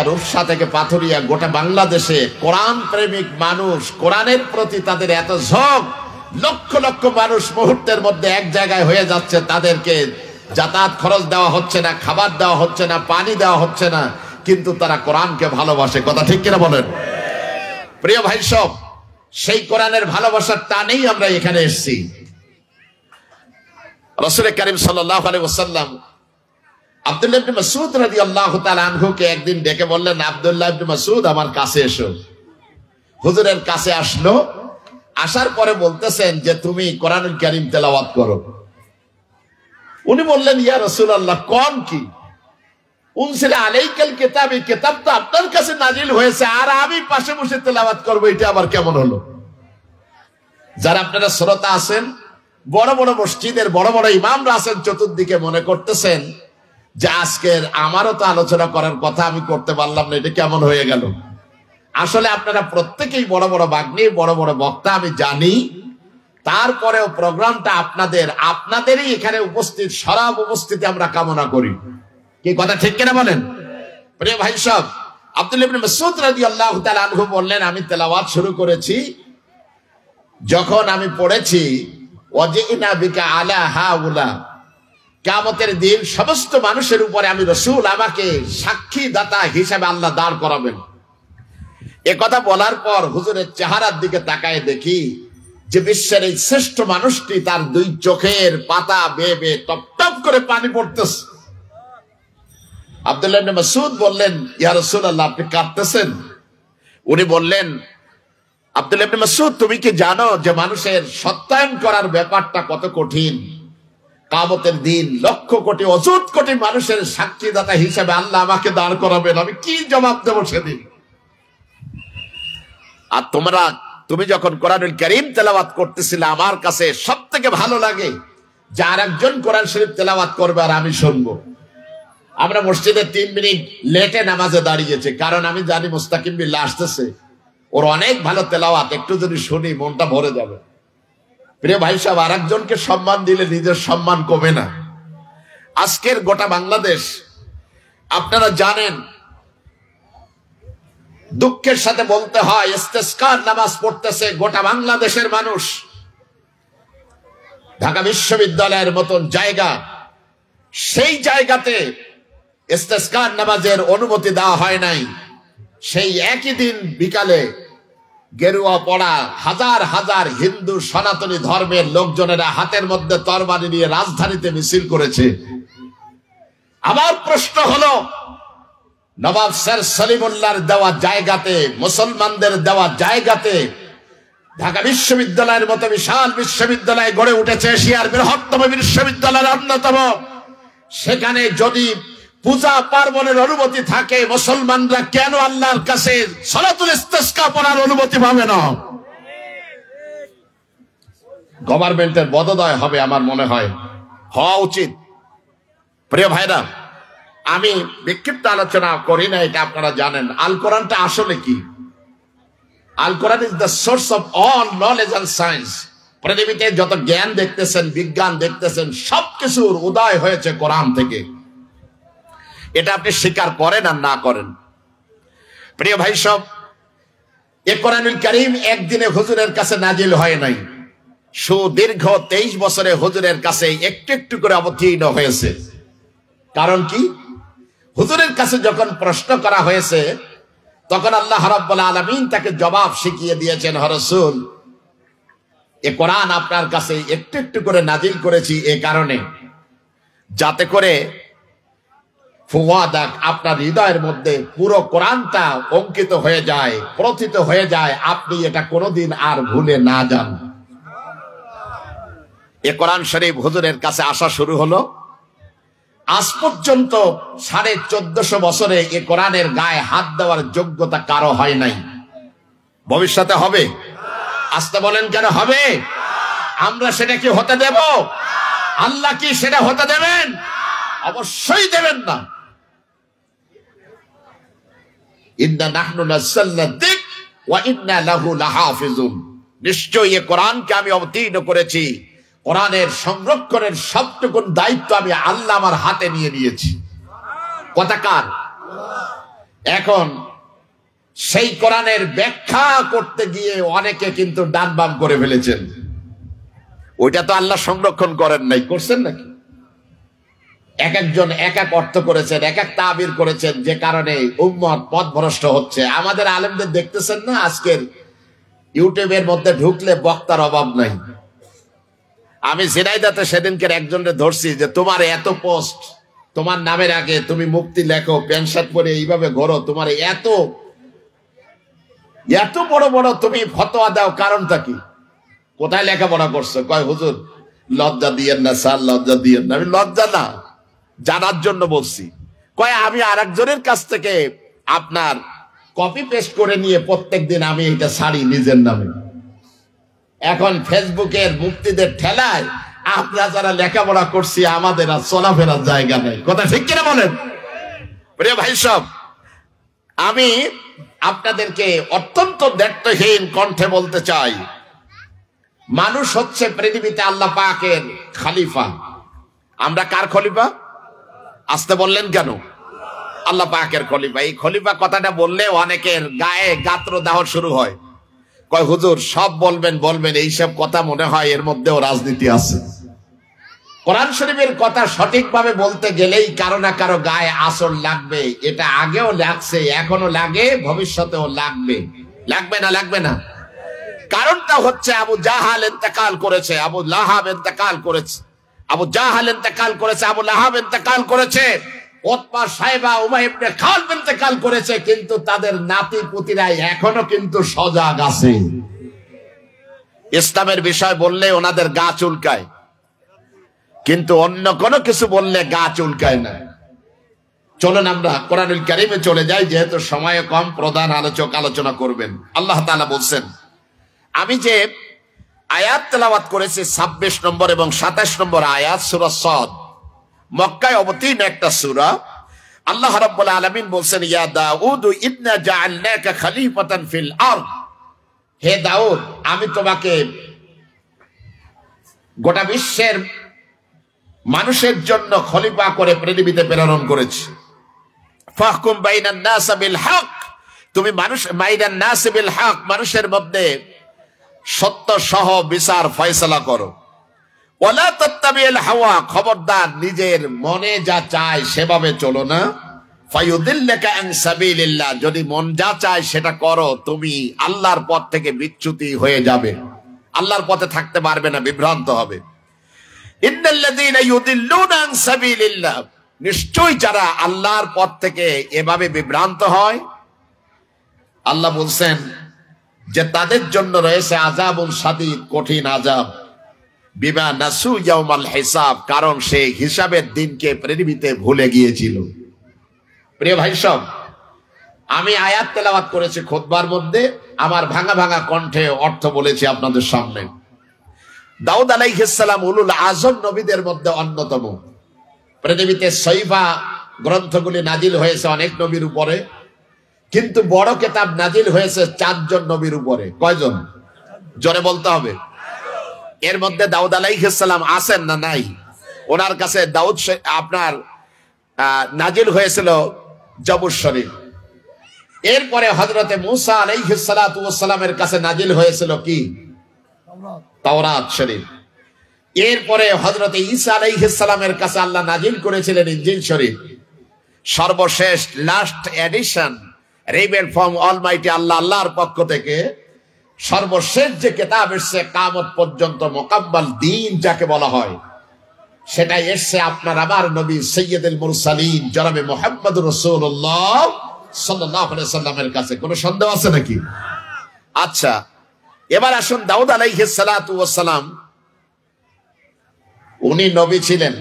রূপসা থেকে পাথুরিয়া গোটা বাংলাদেশে কোরআন প্রেমিক মানুষ, কোরআনের প্রতি তাদের এত ঝোঁক, লক্ষ লক্ষ মানুষ মুহূর্তের মধ্যে এক জায়গায় হয়ে যাচ্ছে। তাদেরকে যাতায়াত খরচ দেওয়া হচ্ছে না, খাবার দেওয়া হচ্ছে না, পানি দেওয়া হচ্ছে না, কিন্তু তারা কোরআনকে ভালোবাসে। কথা ঠিক কিনা বলেন? প্রিয় ভাই সব, সেই কোরআনের ভালোবাসার টানেই আমরা এখানে এসেছি। রাসূল করিম সাল্লাল্লাহু আলাইহি ওয়াসাল্লাম আব্দুল্লাহ ইবনে মাসউদ রাদিয়াল্লাহু তাআলা আনহুকে একদিন ডেকে বললেন, আব্দুল্লাহ ইবনে মাসউদ আমার কাছে এসো। হুজুরের কাছে আসলো। আসার পরে বলতেছেন যে তুমি কোরআনুল কারীম তেলাওয়াত করো। উনি বললেন, ইয়া রাসূলুল্লাহ, কোন কি? উনজিলা আলাইকাল কিতাব, এই কিতাব তো আপনার কাছে নাজিল হয়েছে, আর আমি পাশে বসে তেলাওয়াত করব, এটা আবার কেমন হলো? যারা আপনারা শ্রোতা আছেন, বড় বড় মসজিদের বড় বড় ইমামরা আছেন চতুর্দিকে, মনে করতেছেন যে আজকের আমারও তো আলোচনা করার কথা, আমি করতে পারলাম না, এটা কেমন হয়ে গেল? আসলে আপনারা প্রত্যেকেই বড় বড় বাগ্মী, বড় বড় বক্তা, আমি জানি। তারপরেও প্রোগ্রামটা আপনাদেরই এখানে উপস্থিত, সরব উপস্থিতি আমরা কামনা করি। কি কথা ঠিক কিনা বলেন? প্রিয় ভাই সব, আব্দুল্লাহ ইবনে মাসউদ রাদিয়াল্লাহু তাআলা আনহু বললেন, আমি তেলাওয়াত শুরু করেছি, যখন আমি পড়েছি ওয়াজিনা বিকা আলা হাউলা, কিয়ামতের দিন সমস্ত মানুষের উপরে আমি রাসূল, আমাকে সাক্ষী দাতা হিসেবে আল্লাহ দাঁড় করাবেন। এ কথা বলার পর হুজুরের চেহারার দিকে তাকায় দেখি যে বিশ্বের এই শ্রেষ্ঠ মানুষটি, তার দুই চোখের পাতা বেয়ে বেয়ে টপ টপ করে পানি পড়তেছে। আব্দুল্লাহ ইবনে মাসউদ বললেন, ইয়া রাসূলুল্লাহ, আপনি কাঁদতেছেন? উনি বললেন, আব্দুল্লাহ ইবনে মাসউদ, তুমি কি জানো যে মানুষের সত্যায়ন করার ব্যাপারটা কত কঠিন? কিয়ামতের দিন লক্ষ কোটি অযুত কোটি মানুষের সাক্ষীদাতা হিসেবে আল্লাহ আমাকে দাঁড় করাবেন, আমি কি জবাব দেব সেদিন? আর তুমি যখন কোরআনুল কারীম তেলাওয়াত করতেছিলে, আমার কাছে সবথেকে ভালো লাগে যে আরেকজন কোরআন শরীফ তেলাওয়াত করবে আর আমি শুনবো। আমরা মসজিদে 3 মিনিট লেটে নামাজে দাঁড়িয়েছি, কারণ আমি জানি মুস্তাকিম বিল্লাহ আসতেছে, ওর অনেক ভালো তেলাওয়াত, একটু যদি শুনি মনটা ভরে যাবে। প্রিয় ভাই সাহেব, আরেকজনকে সম্মান দিলে নিজের সম্মান কমে না। আজকের গোটা বাংলাদেশ আপনারা জানেন, দুঃখের সাথে বলতে হয়, ইস্তেসকার নামাজ পড়তেছে গোটা বাংলাদেশের মানুষ। ঢাকা বিশ্ববিদ্যালয়ের মতন জায়গা, সেই জায়গাতে ইস্তেসকার নামাজের অনুমতি দেওয়া হয় নাই। সেই একই দিন বিকালে গেরুয়া পড়া হাজার হাজার হিন্দু সনাতনী ধর্মের লোকজনেরা হাতের মধ্যে তরবারি নিয়ে রাজধানীতে মিছিল করেছে। আমার প্রশ্ন হলো, নবাব স্যার সলিমুল্লাহর দেওয়া জায়গাতে, মুসলমানদের দেওয়া জায়গাতে ঢাকা বিশ্ববিদ্যালয়ের মতো বিশাল বিশ্ববিদ্যালয় গড়ে উঠেছে, এশিয়ার বৃহত্তম বিশ্ববিদ্যালয়ের অন্যতম। সেখানে যদি পূজা পার্বণের অনুমতি থাকে, মুসলমানরা কেন আল্লাহর কাছে সালাতুল ইস্তিসকা পড়ার অনুমতি পাবে না? গভর্নমেন্টের বদোদয় হবে আমার মনে হয়, হওয়া উচিত। প্রিয় ভাইরা, আমি বিক্ষিপ্ত আলোচনা করি না, এটা আপনারা জানেন। আল কোরআনটা আসলে কি? Al Quran is the source of all knowledge and science. পৃথিবীতে যত জ্ঞান দেখতেছেন, বিজ্ঞান দেখতেছেন, সবকিছুর উদয় হয়েছে কোরআন থেকে। এটা আপনি স্বীকার করেন আর না করেন। প্রিয় ভাই সব, এ কোরআনুল কারীম একদিনে হুজুরের কাছে নাজিল হয় নাই, সুদীর্ঘ 23 বছরে হুজুরের কাছে একটু একটু করে অবতীর্ণ হয়েছে। কারণ কি? হুজুরের কাছে যখন প্রশ্ন করা হয়েছে, তখন আল্লাহ রাব্বুল আলামিন তাকে জবাব শিখিয়ে দিয়েছেন, হে রাসূল, এ কোরআন আপনার কাছে একটু একটু করে নাজিল করেছি এ কারণে, যাতে করে ফুয়াদাক, আপনার হৃদয়ের মধ্যে পুরো কোরআনটা অঙ্কিত হয়ে যায়, প্রথিত হয়ে যায়, আপনি এটা কোনোদিন আর ভুলে না যান। এ কোরআন শরীফ হুজুরের কাছে আসা শুরু হলো। আজ পর্যন্ত 1450 বছরে এ কোরআনের গায়ে হাত দেওয়ার যোগ্যতা কারো হয় নাই। ভবিষ্যতে হবে? আসতে বলেন, কেন হবে? আমরা সেটা কি হতে দেব? আল্লাহ কি সেটা হতে দেবেন? অবশ্যই দেবেন না। ইন্না নাহনু নাযালনা যিকর ওয়া ইন্না লাহু লাহাফিজুন। নিশ্চয়ই এ কোরআনকে আমি অবতীর্ণ করেছি, কোরআনের সংরক্ষণের সবটুকু দায়িত্ব আমি আল্লাহ আমার হাতে নিয়ে নিয়েছি। কথা কার? এখন সেই কোরআনের ব্যাখ্যা করতে গিয়ে অনেকে কিন্তু ডান বাম করে ফেলেছেন। ওইটা তো আল্লাহ সংরক্ষণ করেন নাই, করছেন নাকি? এক একজন এক এক অর্থ করেছেন, এক এক তাবির করেছেন, যে কারণে উম্মত পথভ্রষ্ট হচ্ছে। আমাদের আলেমদের দেখতেছেন না, আজকের ইউটিউবের মধ্যে ঢুকলে বক্তার অভাব নাই। আমি ঝিনাইদহে সেদিনকে একজনকে ধরছি যে তোমার এত পোস্ট, তোমার নামের আগে তুমি মুক্তি লেখো, প্যান্ট শার্ট পরে এইভাবে ঘোরো, তোমার এত এত বড় বড় তুমি ফতোয়া দাও, কারণটা কি? কোথায় লেখাপড়া করছো? কয় হুজুর লজ্জা দিয়েন না স্যার, লজ্জা দিয়েন না। আমি লজ্জা না, জানার জন্য বলছি। কয় আমি আরেকজনের কাছ থেকে আপনার কপি পেস্ট করে নিয়ে প্রত্যেক দিন আমি এটা ছাড়ি নিজের নামে। এখন ফেসবুকের মুক্তিদের ঠেলায় আমরা যারা লেখাপড়া করছি আমাদের আর চলাফেরার জায়গা নেই। কথা ঠিক কিনা বলেন? প্রিয় ভাই সব, আমি আপনাদেরকে অত্যন্ত দায়িত্বহীন কণ্ঠে বলতে চাই, মানুষ হচ্ছে পৃথিবীতে আল্লাহ পাকের খলিফা। আমরা কার খলিফা? আসতে বললেন কেন? আল্লাহ পাকের খলিফা। এই খলিফা কথাটা বললে অনেকের গায়ে গাত্রদাহ শুরু হয়। কয় হুজুর সব বলবেন বলবেন, এইসব কথা মনে হয় এর মধ্যেও রাজনীতি আছে। কোরআন শরীফের কথা সঠিকভাবে বলতে গেলেই কারো না কারো গায়ে আসর লাগবে। এটা আগেও লাগছে, এখনো লাগে, ভবিষ্যতেও লাগবে। লাগবে না? লাগবে না? কারণটা হচ্ছে আবু জাহাল ইন্তেকাল করেছে, আবু লাহাব ইন্তেকাল করেছে, আবু জাহাল ইন্তেকাল করেছে, আবু লাহাব ইন্তেকাল করেছে, উতবা সাইবা উমাইয়া ইবনে খালদ ইন্তেকাল করেছে, কিন্তু তাদের নাতি পুতিরা এখনো কিন্তু সজাগ আছে। ইসলামের বিষয় বললে ওনাদের গা চুলকায়, কিন্তু অন্য কোনো কিছু বললে গা চুলকায় না। চলুন আমরা কোরআনুল কারীমে চলে যাই, যেহেতু সময় কম, প্রধান আলোচক আলোচনা করবেন। আল্লাহ তাআলা বলছেন, আমি যে আয়াত তেলাওয়াত করেছি 26 নম্বর এবং 27 নম্বর আয়াত, সূরা সাদ, মক্কায় অবতীর্ণ একটা সূরা। আল্লাহ রাব্বুল আলামিন বলছেন, ইয়া দাউদ ইন্না জাআলনাকা খলিফাতান ফিল আরদ, হে দাউদ আমি তোমাকে গোটা বিশ্বের মানুষের জন্য খলিফা করে পৃথিবীতে প্রেরণ করেছি। ফাহকুম বাইনান নাস বিল হক, তুমি বাইনান নাস বিল হক, মানুষের মধ্যে সত্য সহ বিচার ফয়সালা করো। ওয়ালা তাত্তাবিল হাওয়া, খবরদার নিজের মনে যা চায় সেভাবে চলো না। ফায়ুদিল্লাকা আন সাবিলিল্লাহ, যদি মন যা চায় সেটা করো, তুমি আল্লাহর পথ থেকে বিচ্যুতি হয়ে যাবে, আল্লাহর পথে থাকতে পারবে না, বিভ্রান্ত হবে। ইন্নাল্লাযীনা ইউদিল্লুনা আন সাবিলিল্লাহ, নিশ্চয়ই যারা আল্লাহর পথ থেকে এভাবে বিভ্রান্ত হয়, আল্লাহ বলছেন যে তাদের জন্য রয়েছে আযাবুন শাদীদ, কঠিন আযাব। বিমা নাসু ইয়াউমাল হিসাব, কারণ সে হিসাবের দিনকে পৃথিবীতে ভুলে গিয়েছিল। প্রিয় ভাই সব, আমি আয়াত তেলাওয়াত করেছি খুতবার মধ্যে, আমার ভাঙা ভাঙা কণ্ঠে অর্থ বলেছি আপনাদের সামনে। দাউদ আলাইহিস সালাম উলুল আজম নবীদের মধ্যে অন্যতম। পৃথিবীতে সহিফা গ্রন্থগুলি নাজিল হয়েছে অনেক নবীর উপরে, কিন্তু বড় কিতাব নাজিল হয়েছে 4 জন নবীর উপরে। কয়জন? জোরে বলতে হবে। এর মধ্যে দাউদ আলাইহিস সালাম আছেন না নাই? ওনার কাছে দাউদ আপনার নাজিল হয়েছিল জবুর শরীফ। এরপরে হযরতে মূসা আলাইহিস সালাতু ওয়াস সালামের কাছে নাজিল হয়েছিল কি? তাওরাত শরীফ। এরপরে হযরতে ঈসা আলাইহিস সালামের কাছে আল্লাহ নাজিল করেছিলেন ইনজিল শরীফ। সর্বশেষ last edition reveal from almighty Allah, আল্লাহর পক্ষ থেকে সর্বশেষ যে কিতাব এসেছে কিয়ামত পর্যন্ত মুকাম্মাল দ্বীন যাকে বলা হয়, সেটা এসেছে আপনার আমার নবী সাইয়্যিদুল মুরসালিন জনাবে মুহাম্মদুর রাসূলুল্লাহ সাল্লাল্লাহু আলাইহি সাল্লামের কাছে। কোনো সন্দেহ আছে নাকি? আচ্ছা, এবার আসুন দাউদ আলাইহিস সালাতু ওয়াস সালাম, উনি নবী ছিলেন,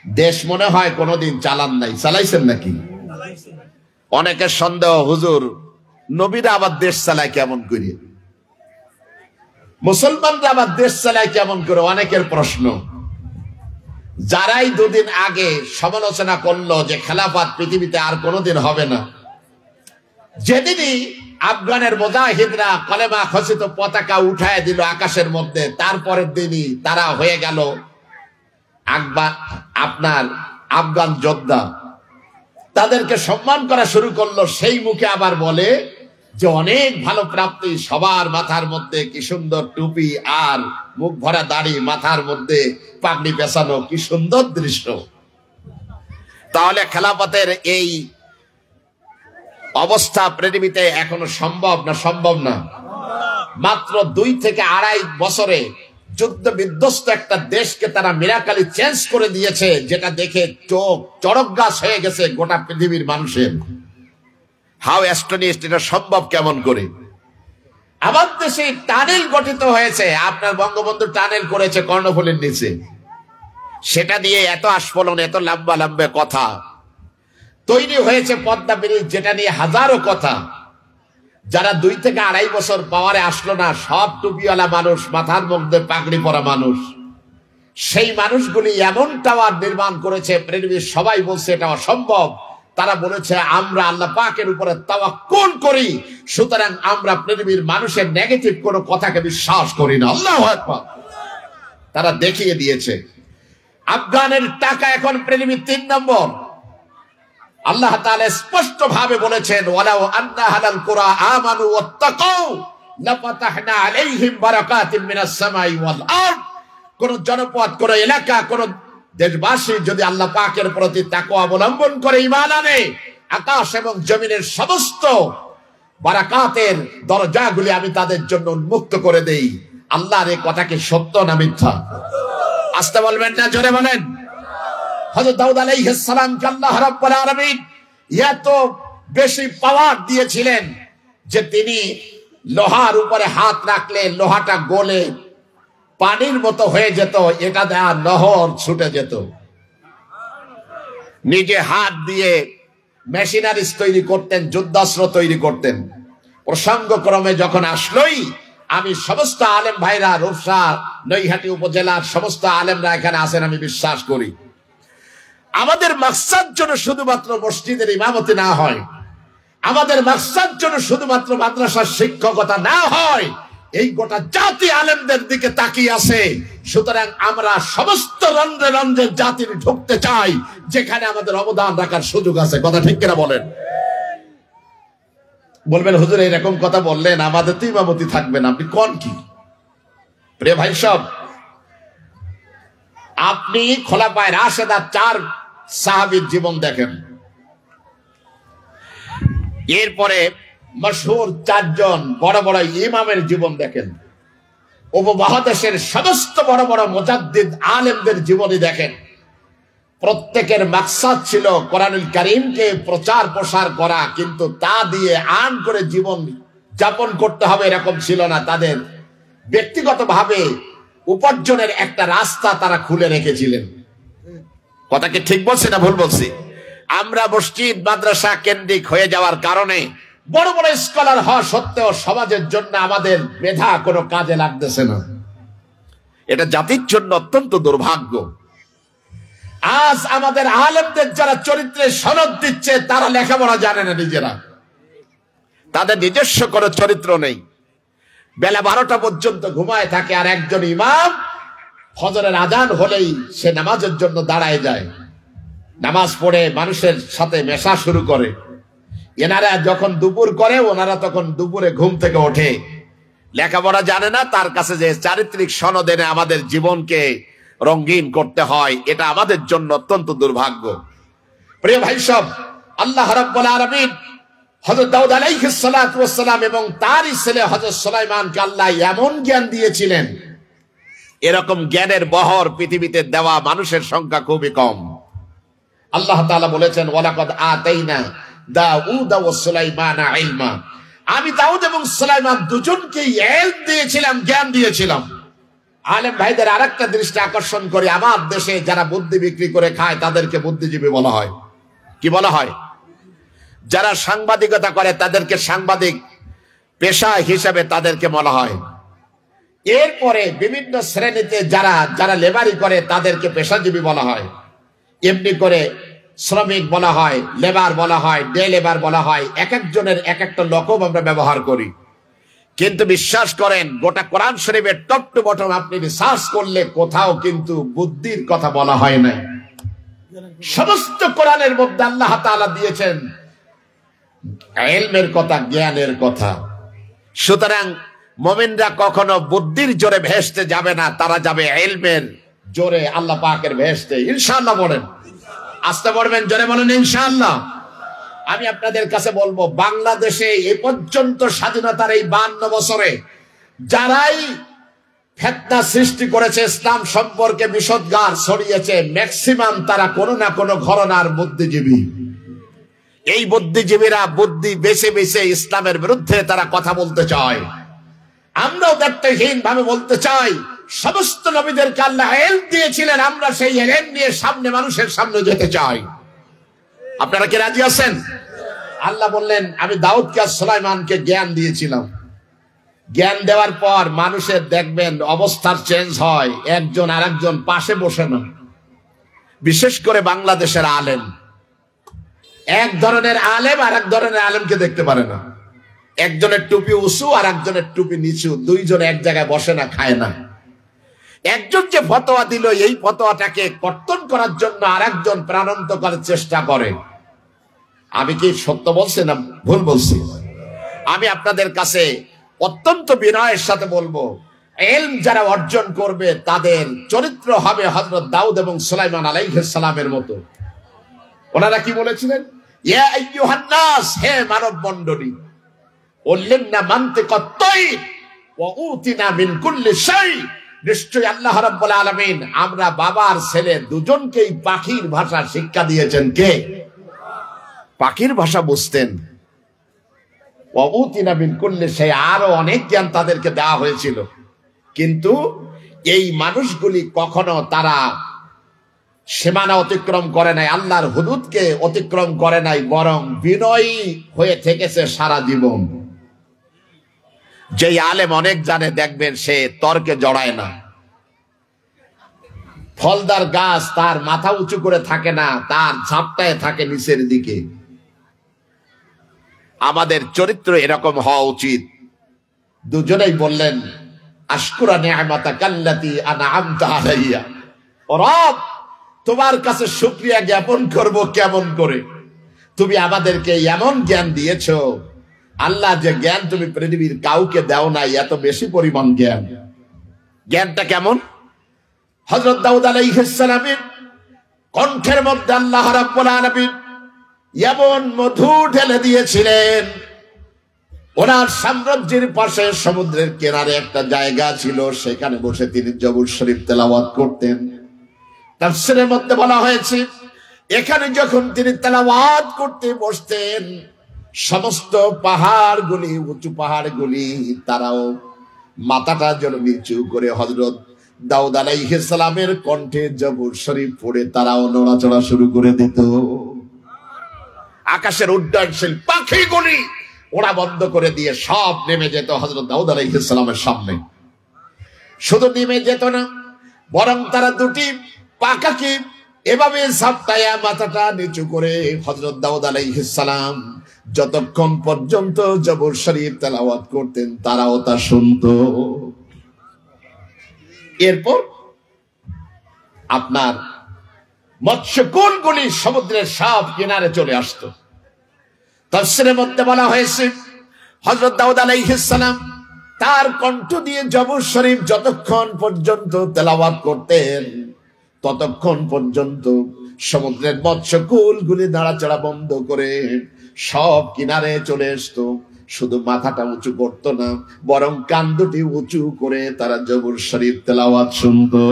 দেশ মনে হয় কোনোদিন চালান নাই, চালাইছেন নাকি? অনেকের সন্দেহ, হুজুর নবীরা আবার দেশ চালায় কেমন করে, মুসলমানরা আবার দেশ চালায় কেমন করে, অনেকের প্রশ্ন। যারাই দুদিন আগে সমালোচনা করলো যে খেলাফত পৃথিবীতে আর কোনোদিন হবে না, যেদিনই আফগানের মুজাহিদরা কলেমা খচিত পতাকা উঠায় দিল আকাশের মধ্যে, তারপরের দিনই তারা হয়ে গেল আপনার আফগান যোদ্ধা। তাদেরকে সম্মান করা শুরু করলো, সেই মুখে আবার বলে যে অনেক ভালো প্রাপ্তি, সবার মাথার মধ্যে কি সুন্দর টুপি আর মুখ ভরা দাড়ি, মাথার মধ্যে পাগড়ি পেঁচানো, কি সুন্দর দৃশ্য। তাহলে খেলাফতের এই অবস্থা পৃথিবীতে এখনো সম্ভব না? সম্ভব না। মাত্র 2 থেকে 2.5 বছরে যুদ্ধ বিধ্বস্ত একটা দেশকে তারা মিরাকালি চেঞ্জ করে দিয়েছে, যেটা দেখে চোখ চড়ক গাছ হয়ে গেছে গোটা পৃথিবীর মানুষের। হাউ অ্যাস্টনিশড, এটা সম্ভব কেমন করে? আমার দেশে টানেল গঠিত হয়েছে, আপনার বঙ্গবন্ধু টানেল করেছে কর্ণফুলীর নিচে, সেটা দিয়ে এত আস্ফলন, এত লম্বা লম্বা কথা তৈরি হয়েছে। পদ্মা ব্রিজ, যেটা নিয়ে হাজারো কথা। যারা 2 থেকে 2.5 বছর পাওয়ারে আসলো না, সব টুপিওয়ালা মানুষ, মাথার মধ্যে পাগড়ি পরা মানুষ, সেই মানুষগুলি এমন টাওয়ার নির্মাণ করেছে, পৃথিবীর সবাই বলছে এটা অসম্ভব। তারা বলেছে আমরা আল্লাহ পাকের উপরে তাওয়াক্কুল করি, সুতরাং আমরা পৃথিবীর মানুষের নেগেটিভ কোনো কথাকে বিশ্বাস করি না। আল্লাহু আকবার। তারা দেখিয়ে দিয়েছে। আফগানের টাকা এখন পৃথিবীর 3 নম্বর। আল্লাহ তাআলা স্পষ্ট ভাবে বলেছেন, ওয়ালাউ আন্না আহলাল কুরা আমানু ওয়াত্তাকাউ লাফাতাহনা আলাইহিম বারাকাতিন মিনাস সামাই ওয়াল আরদ। কোন জনপদ, কোন এলাকা, কোন দেশবাসী যদি আল্লাহ পাকের প্রতি তাকওয়া অবলম্বন করে, ঈমান আনে, আকাশ এবং জমিনের সমস্ত বারাকাতের দরজাগুলি আমি তাদের জন্য উন্মুক্ত করে দেই। আল্লাহর এই কথা কি সত্য না মিথ্যা? আসতে বলবেন না, জোরে বলেন। হযরত দাউদ আলাইহিস সালামকে আল্লাহ রাব্বুল আলামিন এত বেশি পাওয়ার দিয়েছিলেন যে তিনি লোহার উপরে হাত রাখলে লোহাটা গলে পানির মতো হয়ে যেত, এটা দেয়া নহর ছুটে যেত। নিজে হাত দিয়ে মেশিনারিজ তৈরি করতেন, যুদ্ধাস্ত্র তৈরি করতেন। প্রসঙ্গক্রমে যখন আসলোই, আমি সমস্ত আলেম ভাইরা, রূপসা নৈহাটি উপজেলার সমস্ত আলেমরা এখানে আছেন, আমি বিশ্বাস করি আমাদের মাকসাদ যেন শুধুমাত্র মসজিদের ইমামতি না হয়, আমাদের মাকসাদ যেন শুধুমাত্র মাদ্রাসার শিক্ষকতা না হয়। এই গোটা জাতি আলেমদের দিকে তাকিয়ে আছে। সুতরাং আমরা সমস্ত রন্ধ্রে রন্ধ্রে জাতির ঢুকতে চাই, যেখানে আমাদের অবদান রাখার সুযোগ আছে। কথা ঠিক কিনা বলেন? বলবেন হুজুর এরকম কথা বললেন, আমাদের তো ইমামতি থাকবে না, আপনি কোন কি? প্রিয় ভাই সব, আপনি খোলাফায়ে রাশেদা 4 সাহাবীর জীবন দেখেন, এরপরে মশহুর 4 জন বড় বড় ইমামের জীবন দেখেন, উপমহাদেশের সমস্ত বড় বড় মুজাদ্দিদ আলেমদের জীবনী দেখেন। প্রত্যেকের মাকসাদ ছিল কোরআনুল কারীমকে প্রচার প্রসার করা, কিন্তু তা দিয়ে আন করে জীবন যাপন করতে হবে এরকম ছিল না। তাদের ব্যক্তিগতভাবে উপার্জনের একটা রাস্তা তারা খুলে রেখেছিলেন। কথা কি ঠিক বলছি না ভুল বলছি? আমরা মসজিদ মাদ্রাসা কেন্দ্রিক হয়ে যাওয়ার কারণে বড় বড় স্কলার হওয়া সত্ত্বেও সমাজের জন্য আমাদের মেধা কোনো কাজে লাগতেছে না। এটা জাতির জন্য অত্যন্ত দুর্ভাগ্য। আজ আমাদের আলেমদের যারা চরিত্রের সনদ দিচ্ছে, তারা লেখাপড়া জানে না নিজেরা, তাদের নিজস্ব কোনো চরিত্র নেই। বেলা 12টা পর্যন্ত ঘুমায় থাকে, আর একজন ইমাম ফজরের আজান হলেই সে নামাজের জন্য দাঁড়ায় যায়, নামাজ পড়ে মানুষের সাথে মেশা শুরু করে। এনারা যখন দুপুর করে, ওনারা তখন দুপুরে ঘুম থেকে ওঠে। লেখাপড়া জানে না, তার কাছে যে চারিত্রিক সনদ এনে আমাদের জীবনকে রঙিন করতে হয়, এটা আমাদের জন্য অত্যন্ত দুর্ভাগ্য। প্রিয় ভাই সব, আল্লাহ রাব্বুল আলামিন হযরত দাউদ আলাইহিস সালাতু ওয়াস সালাম এবং তারই ছেলে হযরত সুলাইমানকে আল্লাহ এমন জ্ঞান দিয়েছিলেন, এরকম জ্ঞানের বহর পৃথিবীতে দেওয়া মানুষের সংখ্যা খুবই কম। আল্লাহ তাআলা বলেছেন, ওয়ালাকাদ আতাইনা দাউদ ওয়া সুলাইমানা ইলমা। আমি দাউদ এবং সুলাইমান দুজনকেই ইলম দিয়েছিলাম, জ্ঞান দিয়েছিলাম। আলেম ভাইদের আরেকটা দৃষ্টি আকর্ষণ করে, আমার দেশে যারা বুদ্ধি বিক্রি করে খায় তাদেরকে বুদ্ধিজীবী বলা হয়। কি বলা হয়? যারা সাংবাদিকতা করে তাদেরকে সাংবাদিক পেশা হিসেবে তাদেরকে বলা হয়। এরপরে বিভিন্ন শ্রেণীতে যারা যারা লেবারি করে তাদেরকে পেশাজীবী বলা হয়। এমনি করে শ্রমিক বলা হয়, লেবার বলা হয়, ডে লেবার বলা হয়। এক একজনের এক একটা লকব আমরা ব্যবহার করি। কিন্তু বিশ্বাস করেন, গোটা কোরআন শরীফের টপ টু বটম আপনি রিসার্চ করলে কোথাও কিন্তু বুদ্ধির কথা বলা হয় নাই। সমস্ত কোরআনের মধ্যে আল্লাহ তাআলা দিয়েছেন ইলমের কথা, জ্ঞানের কথা। সুতরাং মুমিনরা কখনো বুদ্ধির জোরে ভেস্তে যাবে না, তারা যাবে ইলমের জোরে আল্লাহ পাকের ভেস্তে, ইনশাআল্লাহ। বলেন আস্তে পড়বেন, জোরে বলেন ইনশাআল্লাহ। আমি আপনাদের কাছে বলবো, বাংলাদেশে এ পর্যন্ত স্বাধীনতার এই 52 বছরে যারাই ফিতনা সৃষ্টি করেছে, ইসলাম সম্পর্কে বিষোদ্গার ছড়িয়েছে, ম্যাক্সিমাম তারা কোনো না কোনো ঘরানার বুদ্ধিজীবী। এই বুদ্ধিজীবীরা বুদ্ধি বেছে বেছে ইসলামের বিরুদ্ধে তারা কথা বলতে চায়। আমরাও দায়িত্বহীন ভাবে বলতে চাই, সমস্ত নবীদেরকে আল্লাহ ইলম দিয়েছিলেন, আমরা সেই ইলম নিয়ে সামনে মানুষের সামনে যেতে চাই। আপনারা কি রাজি আছেন? আল্লাহ বললেন, আমি দাউদকে আর সুলাইমানকে জ্ঞান দিয়েছিলাম। জ্ঞান দেওয়ার পর মানুষের দেখবেন অবস্থার চেঞ্জ হয়, একজন আরেকজন পাশে বসে না। বিশেষ করে বাংলাদেশের আলেম, এক ধরনের আলেম আর এক ধরনের আলেমকে দেখতে পারে না। একজনের টুপি উঁচু আর একজনের টুপি নিচু, দুইজন এক জায়গায় বসে না, খায় না। একজন যে ফতোয়া দিল, এই ফতোয়াটাকে কর্তন করার জন্য আরেকজন প্রাণান্ত করার চেষ্টা করে। আমি কি সত্য বলছি না ভুল বলছি? আমি আপনাদের কাছে অত্যন্ত বিনয়ের সাথে বলবো, ইলম যারা অর্জন করবে তাদের চরিত্র হবে হযরত দাউদ এবং সুলাইমান আলাইহিস সালামের মতো। ওনারা কি বলেছিলেন? ইয়া আইয়ুহান নাস, হে মানব মণ্ডলী, উল্লিমনা মানতিকাত তাইর ওয়া উতিনা মিন কুল্লি শাই। নিশ্চয়ই আল্লাহ রাব্বুল আলামিন আমরা বাবার ছেলে দুজনকেই পাখির ভাষা শিক্ষা দিয়েছেন। কে? পাখির ভাষা বুঝতেন। ওয়া উতিনা মিন কুল্লি শাই, আরো অনেক জ্ঞান তাদেরকে দেওয়া হয়েছিল। কিন্তু এই মানুষগুলি কখনো তারা সীমানা অতিক্রম করে নাই, আল্লাহর হুদুদকে অতিক্রম করে নাই, বরং বিনয়ী হয়ে থেকেছে সারা জীবন। যেই আলেম অনেক জানে, দেখবেন সে তর্কে জড়ায় না। ফলদার গাছ তার মাথা উঁচু করে থাকে না, তার ঝাপটায় থাকে নিচের দিকে। আমাদের চরিত্র এরকম হওয়া উচিত। দুজনেই বললেন, আশকুরা নি'মাতাকাল্লাতী আন'আমতা আলাইয়া। ও রব, তোমার কাছে শুকরিয়া জ্ঞাপন করব কেমন করে? তুমি আমাদেরকে এমন জ্ঞান দিয়েছো, আল্লাহ যে জ্ঞান তুমি পৃথিবীর কাউকে দাও নাই, এত বেশি পরিমাণ জ্ঞান। জ্ঞানটা কেমন? হযরত দাউদ আলাইহিস সালামের কণ্ঠের মধ্যে আল্লাহ রাব্বুল আলামিন এমন মধু ঢেলে দিয়েছিলেন। ওনার সাম্রাজ্যের পাশে সমুদ্রের কিনারে একটা জায়গা ছিল, সেখানে বসে তিনি জবুর শরীফ তেলাওয়াত করতেন। তাফসীরের মধ্যে বলা হয়েছে, এখানে যখন তিনি তেলাওয়াত করতে বসতেন, সমস্ত পাহাড়গুলি, উঁচু পাহাড়গুলি, তারাও মাথাটা যেন নিচু করে হযরত দাউদ আলাইহিস সালামের কণ্ঠে জবুর শরীফ পড়ে তারাও নড়াচড়া শুরু করে দিত। আকাশের উড্ডয়নশীল পাখিগুলি ওরা বন্ধ করে দিয়ে সব নেমে যেত হযরত দাউদ আলাইহিস সালামের সামনে। শুধু নেমে যেত না, বরং তারা দুটি পাখাকে এভাবে ঝাপটায়া মাথাটা নিচু করে হযরত দাউদ আলাইহিস সালাম যতক্ষণ পর্যন্ত জবর শরীফ তেলাওয়াত করতেন তারাও তা শুনতো। এরপর আপনার মৎস্যকুলগুলি সমুদ্রের সব কিনারে চলে আসতো। তাফসীরের মধ্যে বলা হয়েছে, হযরত দাউদ আলাইহিস সালাম তার কণ্ঠ দিয়ে জবর শরীফ যতক্ষণ পর্যন্ত তেলাওয়াত করতেন, ততক্ষণ পর্যন্ত সমুদ্রের মৎস্যকুলগুলি নাড়াচাড়া বন্ধ করে সব কিনারে চলে আসতো। শুধু মাথাটা উঁচু করতো না, বরং কান দুটি উঁচু করে তারা জবর শরীফ তেলাওয়াত শুনতো।